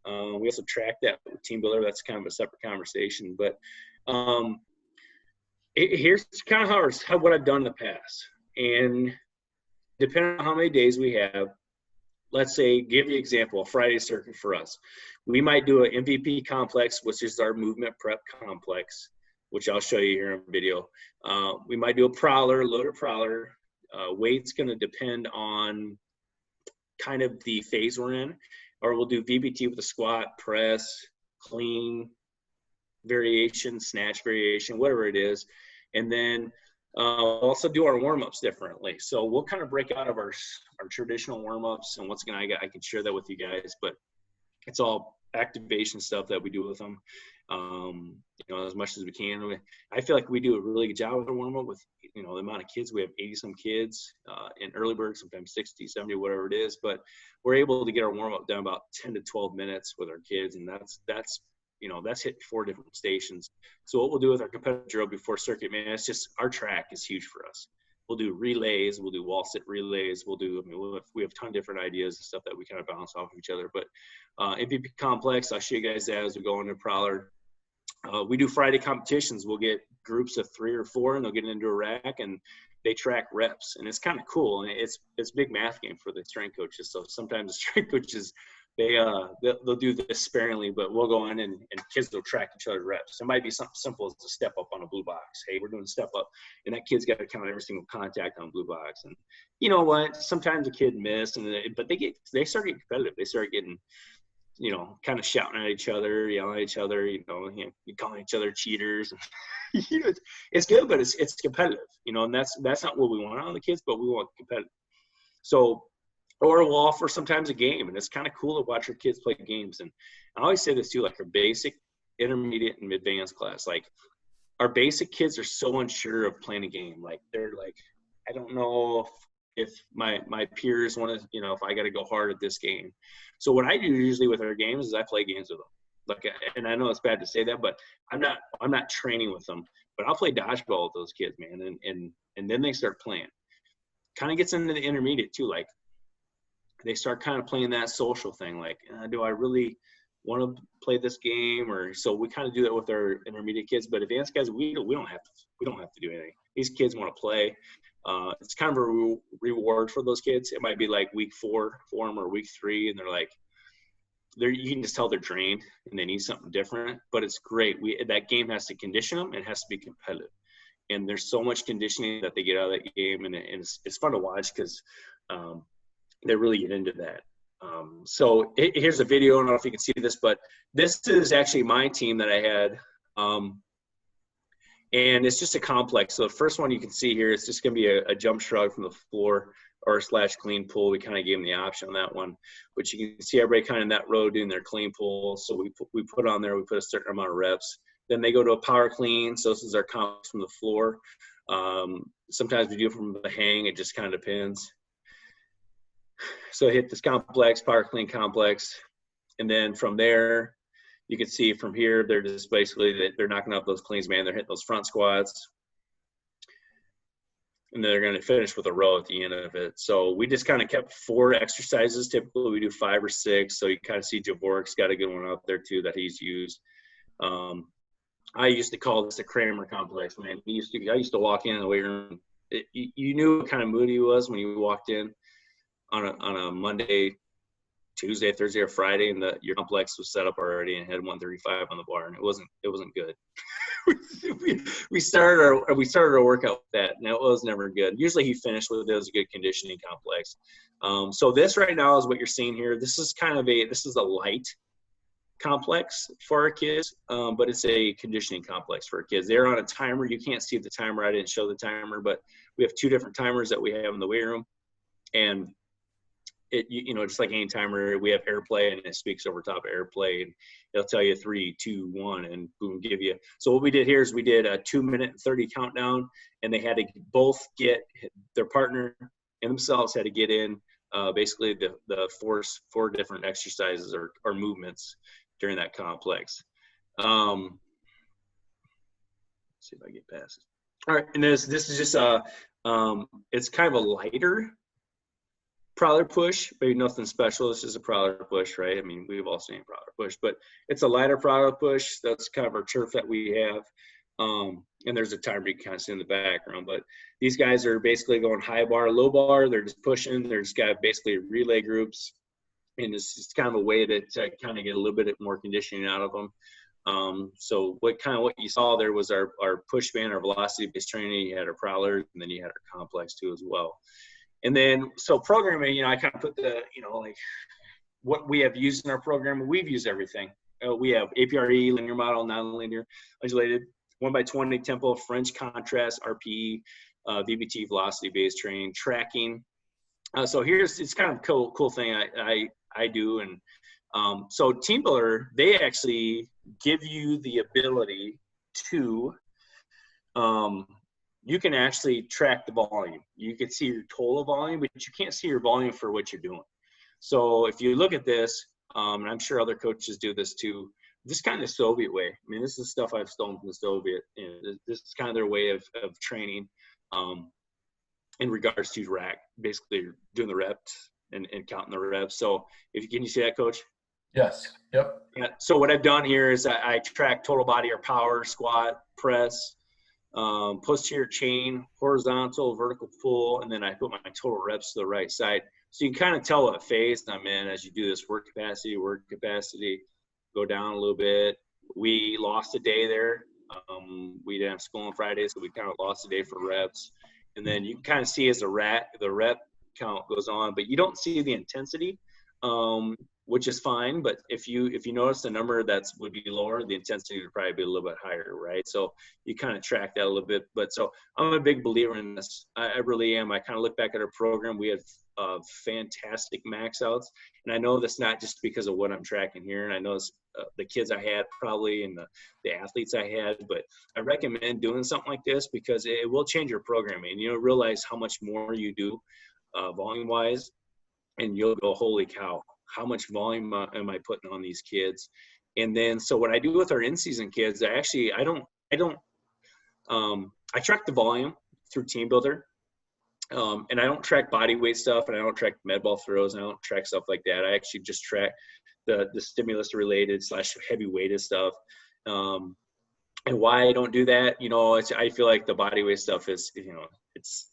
We also track that with TeamBuildr. That's kind of a separate conversation. But here's kind of what I've done in the past. And depending on how many days we have, let's say, give you an example, a Friday circuit for us. We might do an MVP complex, which is our movement prep complex. which I'll show you here in video. We might do a prowler, loaded prowler. Weight's going to depend on kind of the phase we're in, or we'll do VBT with a squat, press, clean variation, snatch variation, whatever it is. And then also do our warm-ups differently. So we'll kind of break out of our traditional warm-ups, and once again, I can share that with you guys, but it's all activation stuff that we do with them, as much as we can. I feel like we do a really good job with our warm-up with, the amount of kids. We have 80-some kids in Earlyburg, sometimes 60, 70, whatever it is, but we're able to get our warm-up done about 10 to 12 minutes with our kids, and that's hit 4 different stations. So what we'll do with our competitive drill before circuit, man, it's just our track is huge for us. We'll do relays, we'll do wall sit relays, we have a ton of different ideas and stuff that we kind of bounce off of each other. But MVP complex, I'll show you guys that as we go into prowler. We do Friday competitions. We'll get groups of 3 or 4, and they'll get into a rack and they track reps, and it's kind of cool. And it's a big math game for the strength coaches. So sometimes the strength coaches, they'll do this sparingly, but we'll go in and kids will track each other's reps. It might be something simple as a step up on a blue box. Hey, we're doing a step up, and that kid's got to count every single contact on a blue box. And you know what? Sometimes a kid missed, but they start getting competitive. They start getting, kind of shouting at each other, yelling at each other, calling each other cheaters. It's good, but it's competitive, and that's not what we want out of the kids, but we want competitive. So. Or we'll offer sometimes a game, and it's kind of cool to watch our kids play games. And I always say this too, like our basic, intermediate, and advanced class. Like our basic kids are so unsure of playing a game. Like they're like, I don't know if my peers want to, if I got to go hard at this game. So what I do usually with our games is I play games with them. Like, and I know it's bad to say that, but I'm not training with them. But I'll play dodgeball with those kids, man, and then they start playing. Kind of gets into the intermediate too, like. They start kind of playing that social thing, like, do I really want to play this game? Or so we kind of do that with our intermediate kids. But advanced guys, we don't have to do anything. These kids want to play. It's kind of a reward for those kids. It might be like week 4 for them or week 3, and you can just tell they're drained and they need something different. But it's great. That game has to condition them. It has to be competitive. And there's so much conditioning that they get out of that game, and it's fun to watch because. They really get into that. So here's a video. I don't know if you can see this, but this is actually my team that I had. And it's just a complex. So the first one you can see here, it's just going to be a jump shrug from the floor or / clean pull. We kind of gave them the option on that one. But you can see everybody kind of in that row doing their clean pull. So we put a certain amount of reps. Then they go to a power clean. So this is our complex from the floor. Sometimes we do it from the hang. It just kind of depends. So hit this complex, power clean complex, and then from there, you can see from here, they're just basically, they're knocking out those cleans, man. They're hitting those front squats, and then they're going to finish with a row at the end of it. So we just kind of kept 4 exercises. Typically, we do 5 or 6. So you kind of see Javork's got a good one out there too that he's used. I used to call this a Kramer complex, man. I used to walk in the weight room. You knew what kind of mood he was when you walked in. On a Monday, Tuesday, Thursday, or Friday, and your complex was set up already and had 135 on the bar, and it wasn't good. we started our workout with that, and it was never good. Usually he finished with it as a good conditioning complex. So this right now is what you're seeing here. This is a light complex for our kids, but it's a conditioning complex for our kids. They're on a timer. You can't see the timer. I didn't show the timer, but we have 2 different timers that we have in the weight room, and just like any timer, we have AirPlay, and it speaks over top of AirPlay, and it'll tell you 3, 2, 1, and boom, give you. So what we did here is we did a 2-minute and 30 countdown, and they had to both get their partner and themselves had to get in basically the 4 different exercises or movements during that complex. Let's see if I get past it. All right, and this is just it's kind of a lighter prowler push, but nothing special. This is a prowler push, right? I mean, we've all seen prowler push, but it's a lighter prowler push. That's kind of our turf that we have. And there's a timer you can kind of see in the background, but these guys are basically going high bar, low bar. They're just pushing. They're just got basically relay groups, and it's kind of a way to kind of get a little bit more conditioning out of them. So what you saw there was our push band, our velocity-based training. You had our prowlers, and then you had our complex too as well. And then, so programming, I kind of put the, like what we have used in our program. We've used everything. We have APRE, linear model, nonlinear, undulated, 1x20 tempo, French contrast, RPE, VBT, velocity-based training, tracking. So it's kind of a cool thing I do. And so TeamBuildr, they actually give you the ability to, you can actually track the volume. You can see your total volume, but you can't see your volume for what you're doing. So if you look at this, and I'm sure other coaches do this too, this is kind of the Soviet way. I mean, this is stuff I've stolen from the Soviet. This is kind of their way of training in regards to rack, basically doing the reps and counting the reps. So can you see that, Coach? Yes. Yep. Yeah. So what I've done here is I track total body or power, squat, press, posterior chain, horizontal, vertical pull, and then I put my total reps to the right side. So you can kind of tell what phase I'm in as you do this work capacity, go down a little bit. We lost a day there. We didn't have school on Friday, so we kind of lost a day for reps. And then you can kind of see as the rep count goes on, but you don't see the intensity, which is fine. But if you notice the number would be lower, the intensity would probably be a little bit higher, right? So you kind of track that a little bit. But so I'm a big believer in this. I really am. I kind of look back at our program. We had fantastic max outs, and I know that's not just because of what I'm tracking here, and I know it's, the kids I had probably and the athletes I had, but I recommend doing something like this because it will change your programming. Realize how much more you do volume wise, and you'll go, holy cow, how much volume am I putting on these kids? And then so what I do with our in-season kids, I track the volume through TeamBuildr. And I don't track body weight stuff, and I don't track med ball throws, and I don't track stuff like that. I actually just track the stimulus related / heavy weighted stuff. And why I don't do that, I feel like the body weight stuff is, it's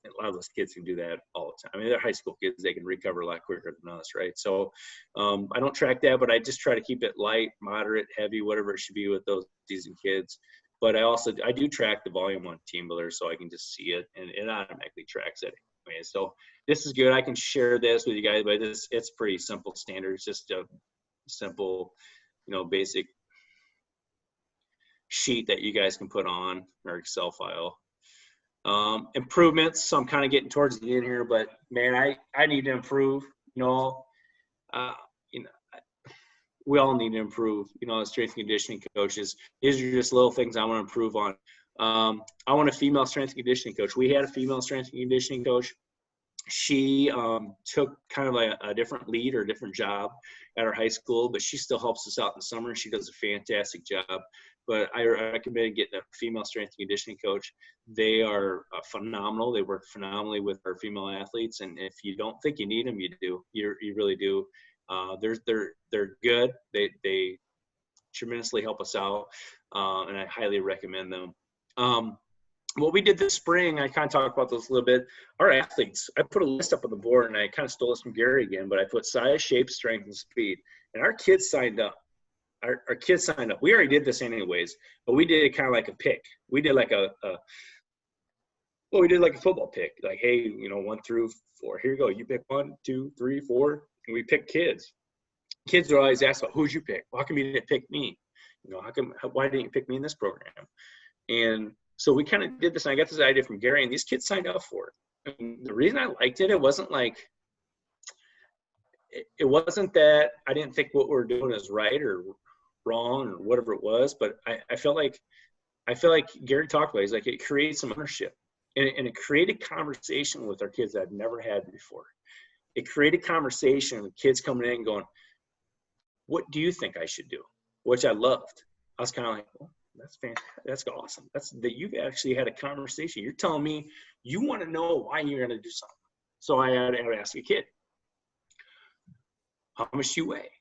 a lot of those kids can do that all the time. I mean, they're high school kids; they can recover a lot quicker than us, right? So I don't track that, but I just try to keep it light, moderate, heavy, whatever it should be with those season kids. But I do track the volume on TeamBuildr, so I can just see it, and it automatically tracks it anyway. So this is good. I can share this with you guys, but it's pretty simple standard. It's just a simple, basic sheet that you guys can put on our Excel file. Improvements. So I'm kind of getting towards the end here, but man, I need to improve. We all need to improve, as strength and conditioning coaches. These are just little things I want to improve on. I want a female strength and conditioning coach. We had a female strength and conditioning coach. She took kind of a different lead or a different job at our high school, but she still helps us out in the summer. She does a fantastic job. But I recommend getting a female strength and conditioning coach. They are phenomenal. They work phenomenally with our female athletes. And if you don't think you need them, you do. You really do. They're good. They tremendously help us out, and I highly recommend them. What we did this spring, I kind of talked about this a little bit. Our athletes, I put a list up on the board, and I kind of stole this from Gary again, but I put size, shape, strength, and speed. And our kids signed up. Our kids signed up. We already did this anyways, but we did it kind of like a pick. We did like a football pick. Like, hey, 1 through 4. Here you go. You pick 1, 2, 3, 4. And we pick kids. Kids are always asked about, who'd you pick? Well, how come you didn't pick me? Why didn't you pick me in this program? And so we kind of did this, and I got this idea from Gary, and these kids signed up for it. And the reason I liked it, it wasn't that I didn't think what we were doing is right or wrong or whatever it was, but I felt like Gary talked about it. He's like, it creates some ownership, and it created conversation with our kids that I've never had before. It created conversation with kids coming in and going, what do you think I should do? Which I loved. I was kind of like, well, that's fantastic. That's awesome. That you've actually had a conversation. You're telling me you want to know why you're going to do something. So I had to ask a kid, how much do you weigh?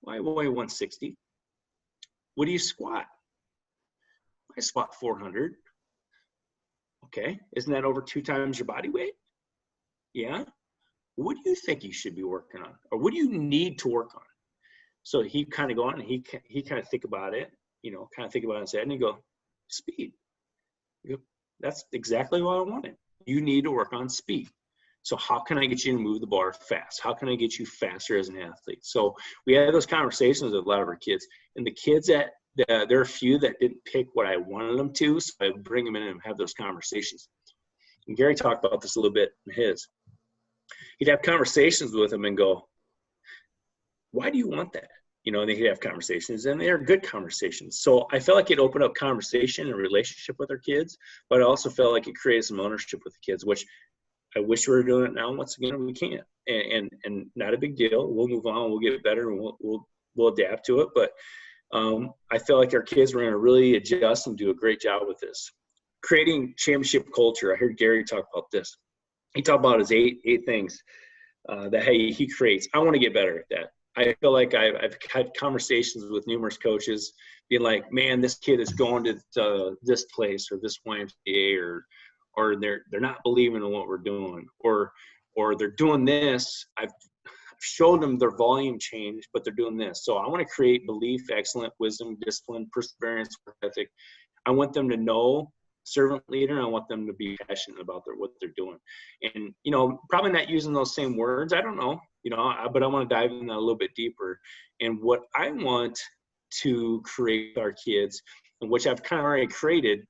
Well, I weigh 160. What do you squat? I squat 400. Okay. Isn't that over 2 times your body weight? Yeah. What do you think you should be working on? Or what do you need to work on? So he kind of go on and he kind of think about it, kind of think about it in his head, and he go, speed. You go, that's exactly what I wanted. You need to work on speed. So how can I get you to move the bar fast? How can I get you faster as an athlete? So we had those conversations with a lot of our kids, and the kids there are a few that didn't pick what I wanted them to, so I would bring them in and have those conversations. And Gary talked about this a little bit in his. He'd have conversations with them and go, why do you want that? And they could have conversations, and they're good conversations. So I felt like it opened up conversation and relationship with our kids, but I also felt like it created some ownership with the kids, which I wish we were doing it now. Once again, we can't, and not a big deal. We'll move on. We'll get better, and we'll adapt to it. But I feel like our kids were going to really adjust and do a great job with this. Creating championship culture. I heard Gary talk about this. He talked about his eight things that he creates. I want to get better at that. I feel like I've had conversations with numerous coaches being like, man, this kid is going to this place or this YMCA, or they're not believing in what we're doing, or they're doing this. I've showed them their volume change, but they're doing this. So I want to create belief, excellence, wisdom, discipline, perseverance, work ethic. I want them to know servant leader, and I want them to be passionate about what they're doing. And, probably not using those same words. I don't know, but I want to dive in that a little bit deeper. And what I want to create with our kids, and which I've kind of already created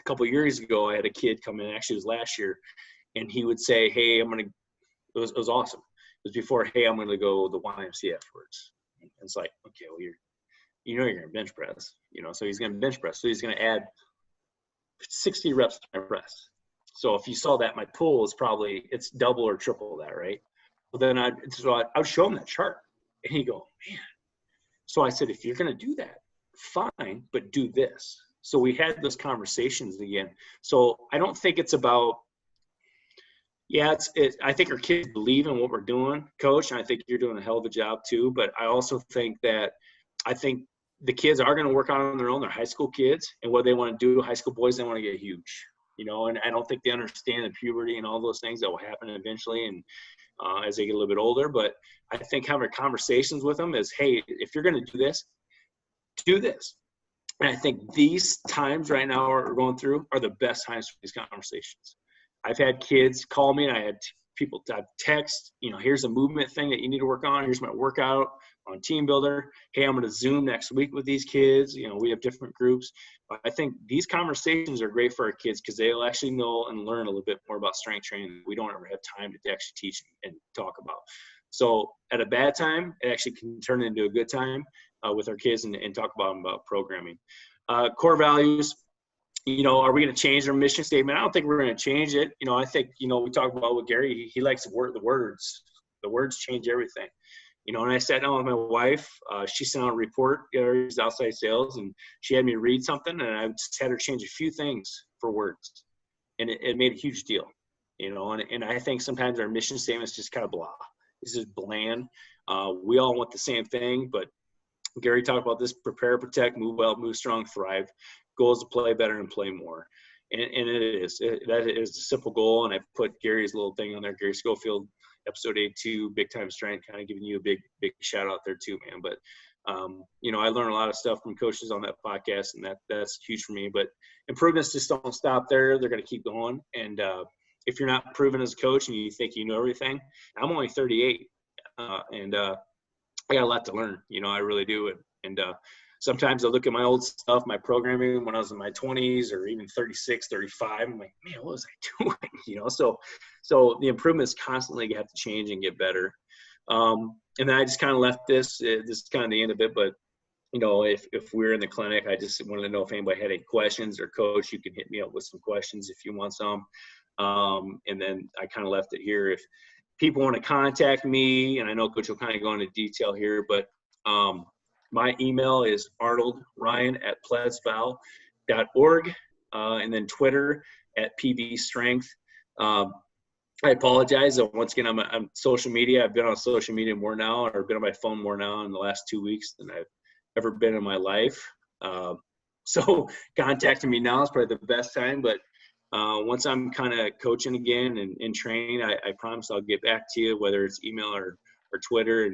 a couple of years ago, I had a kid come in, actually it was last year, and he would say, hey, it was awesome. It was before, hey, I'm going to go the YMCA afterwards. And it's like, okay, well, you're going to bench press, so he's going to bench press. So he's going to add 60 reps to my press. So if you saw that, my pull is it's double or triple that, right? Well, then I would show him that chart, and he'd go, man. So I said, if you're going to do that, fine, but do this. So we had those conversations again. So I don't think it's about, I think our kids believe in what we're doing, Coach, and I think you're doing a hell of a job too. But I also think that the kids are going to work out on their own. They're high school kids, and what they want to do, high school boys, they want to get huge, and I don't think they understand the puberty and all those things that will happen eventually, and as they get a little bit older. But I think having conversations with them is, hey, if you're going to do this, do this. And I think these times right now we're going through are the best times for these conversations. I've had kids call me, and I had people text, here's a movement thing that you need to work on. Here's my workout on TeamBuildr. Hey, I'm going to Zoom next week with these kids. We have different groups. I think these conversations are great for our kids because they'll actually know and learn a little bit more about strength training. We don't ever have time to actually teach and talk about. So at a bad time, it actually can turn into a good time with our kids and talk about programming. Core values. Are we going to change our mission statement? I don't think we're going to change it. I think, we talked about with Gary, he likes the words. The words change everything. And I sat down with my wife. She sent out a report, Gary's outside sales, and she had me read something, and I just had her change a few things for words. And it made a huge deal, and I think sometimes our mission statement is just kind of blah. It's just bland. We all want the same thing, but Gary talked about this: prepare, protect, move well, move strong, thrive. Goal is to play better and play more. And that is a simple goal. And I've put Gary's little thing on there, Gary Schofield, episode 82, BigTime Strength, kind of giving you a big shout out there too, man. But, I learned a lot of stuff from coaches on that podcast, and that's huge for me. But improvements just don't stop there. They're going to keep going. And if you're not proven as a coach and you think you know everything, I'm only 38, and I got a lot to learn. I really do. And sometimes I look at my old stuff, my programming when I was in my 20s or even 36, 35. I'm like, man, what was I doing? So the improvements constantly have to change and get better. And then I just kind of left this. This is kind of the end of it. But, if we're in the clinic, I just wanted to know if anybody had any questions, or Coach, you can hit me up with some questions if you want some. And then I kind of left it here. If people want to contact me, and I know Coach will kind of go into detail here, but my email is arnoldryan@pledsval.org, and then Twitter @pbstrength. I apologize. Once again, I'm on social media. I've been on social media more now, or been on my phone more now in the last 2 weeks than I've ever been in my life. So contacting me now is probably the best time. But once I'm kind of coaching again and training, I promise I'll get back to you, whether it's email or Twitter.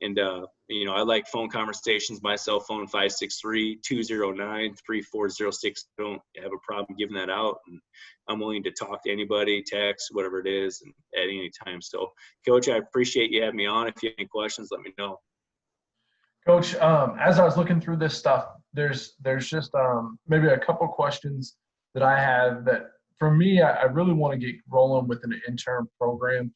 And I like phone conversations. My cell phone, 563-209-3406. I don't have a problem giving that out. And I'm willing to talk to anybody, text, whatever it is, and at any time. So, Coach, I appreciate you having me on. If you have any questions, let me know. Coach, as I was looking through this stuff, there's just maybe a couple questions that I have that, for me, I really want to get rolling with an intern program.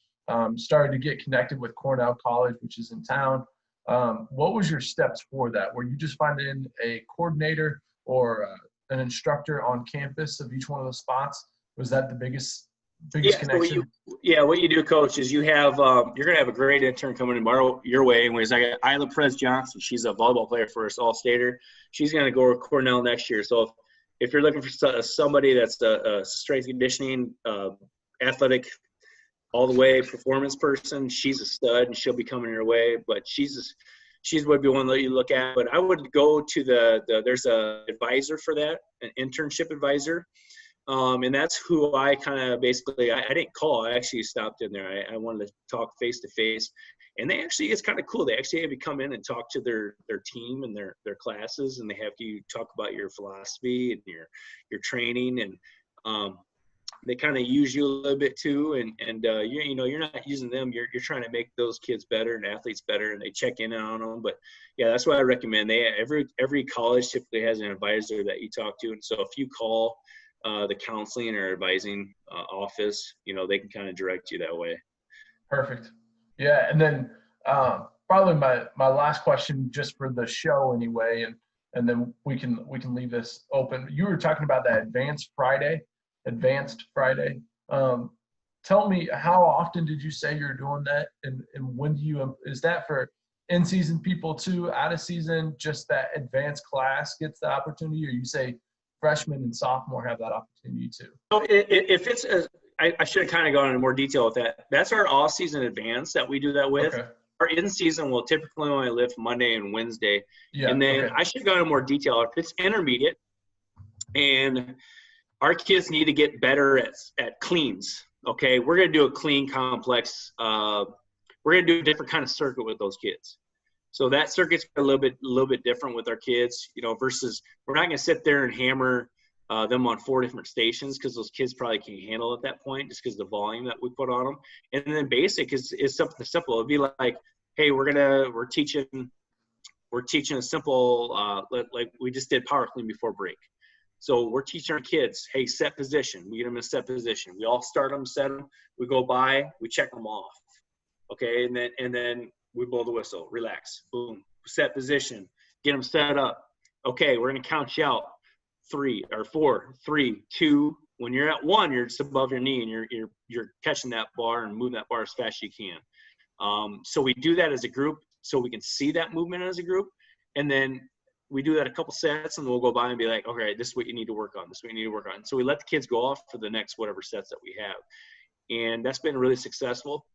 Started to get connected with Cornell College, which is in town. What was your steps for that? Were you just finding a coordinator or an instructor on campus of each one of those spots? Was that the biggest connection? What you do, Coach, is you have you're gonna have a great intern coming in your way. Anyways, I got Isla Perez Johnson. She's a volleyball player for us, all-stater. She's gonna go to Cornell next year. So if you're looking for somebody that's a strength conditioning, athletic, all the way performance person, she's a stud, and she'll be coming your way. But she's would be one that you look at. But I would go to there's a advisor for that, an internship advisor. And that's who I kind of basically, I didn't call. I actually stopped in there. I wanted to talk face to face. And it's kind of cool. They actually have you come in and talk to their team and their classes, and they have you talk about your philosophy and your training. And they kind of use you a little bit too. And you're not using them. You're trying to make those kids better and athletes better, and they check in on them. But yeah, that's what I recommend. Every college typically has an advisor that you talk to. And so if you call the counseling or advising office, they can kind of direct you that way. Perfect. Yeah. And then probably my last question, just for the show anyway, and then we can leave this open. You were talking about that advanced Friday. Tell me, how often did you say you're doing that, and when is that for in-season people too, out of season, just that advanced class gets the opportunity, or you say freshmen and sophomore have that opportunity too? So if it's I should have kind of gone into more detail with that. That's our off-season advance that we do that with. Okay. Our in-season will typically only lift Monday and Wednesday. Yeah, and then I should go into more detail. If it's intermediate and our kids need to get better at cleans, okay, we're going to do a clean complex. We're going to do a different kind of circuit with those kids. So that circuit's a little bit different with our kids, versus we're not going to sit there and hammer them on 4 different stations, because those kids probably can't handle it at that point, just because of the volume that we put on them. And then basic is something simple. It'd be like, hey, we're teaching a simple like we just did power clean before break. So we're teaching our kids, hey, set position. We get them in set position. We all start them, set them. We go by, we check them off. Okay, and then we blow the whistle, relax, boom, set position, get them set up. Okay, we're gonna count you out. 3 or 4, 3, 2. When you're at 1, you're just above your knee, and you're catching that bar and moving that bar as fast as you can. So we do that as a group, so we can see that movement as a group, and then we do that a couple sets, and we'll go by and be like, okay, this is what you need to work on. This is what you need to work on. So we let the kids go off for the next whatever sets that we have, and that's been really successful.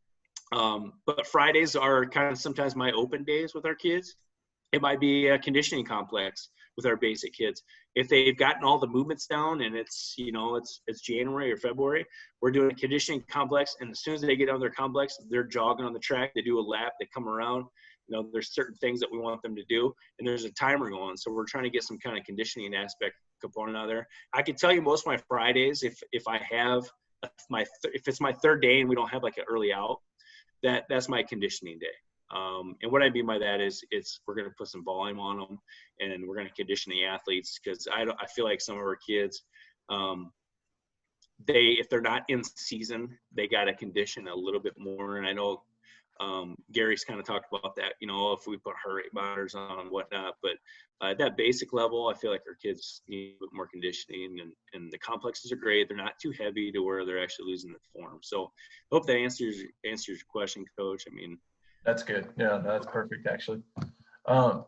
But Fridays are kind of sometimes my open days with our kids. It might be a conditioning complex with our basic kids. If they've gotten all the movements down and it's January or February, we're doing a conditioning complex. And as soon as they get on their complex, they're jogging on the track. They do a lap. They come around. There's certain things that we want them to do, and there's a timer going. So we're trying to get some kind of conditioning aspect component out there. I can tell you most of my Fridays, if it's my third day and we don't have like an early out, that's my conditioning day. And what I mean by that is we're going to put some volume on them, and we're going to condition the athletes, because I feel like some of our kids, if they're not in season, they got to condition a little bit more. And I know Gary's kind of talked about that, if we put heart rate monitors on and whatnot. But at that basic level, I feel like our kids need a bit more conditioning, and the complexes are great. They're not too heavy to where they're actually losing their form. So I hope that answers your question, Coach. I mean, that's good. Yeah, that's perfect, actually. I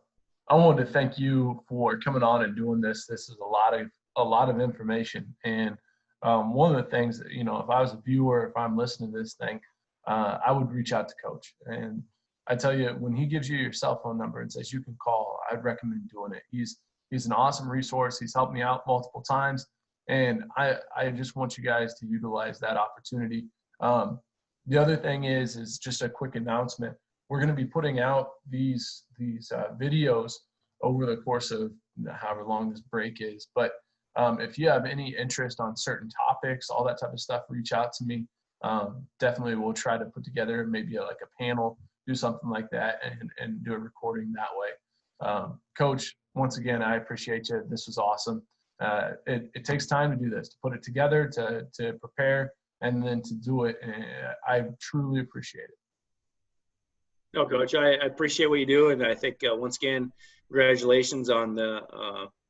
wanted to thank you for coming on and doing this. This is a lot of information. And one of the things that, if I was a viewer, if I'm listening to this thing, I would reach out to Coach. And I tell you, when he gives you your cell phone number and says you can call, I'd recommend doing it. He's an awesome resource. He's helped me out multiple times. And I just want you guys to utilize that opportunity. The other thing is just a quick announcement. we're going to be putting out these videos over the course of however long this break is. But if you have any interest on certain topics, all that type of stuff, reach out to me. Definitely we'll try to put together maybe like a panel, do something like that, and do a recording that way. Coach, once again, I appreciate you. This was awesome. It takes time to do this, to put it together, to prepare, and then to do it. And I truly appreciate it. No, Coach, I appreciate what you do. And I think, once again, congratulations on the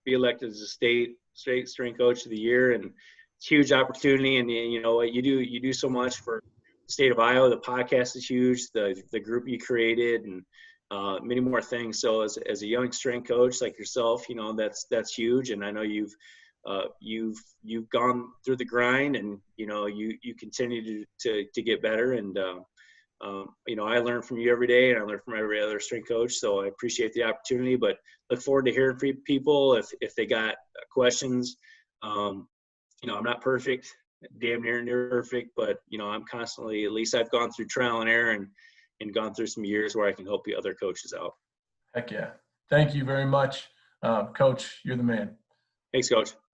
be elected as a state strength coach of the year. And it's a huge opportunity. And, you know, you do so much for the state of Iowa. The podcast is huge, the group you created, and many more things. So as a young strength coach like yourself, you know, that's huge. And I know you've gone through the grind, and, you know, you continue to get better. And, you know, I learn from you every day, and I learn from every other strength coach. So I appreciate the opportunity, but look forward to hearing from people if they got questions. You know, I'm not perfect, damn near perfect, but, you know, I'm constantly, at least I've gone through trial and error and gone through some years where I can help the other coaches out. Heck yeah. Thank you very much. Coach, you're the man. Thanks, Coach.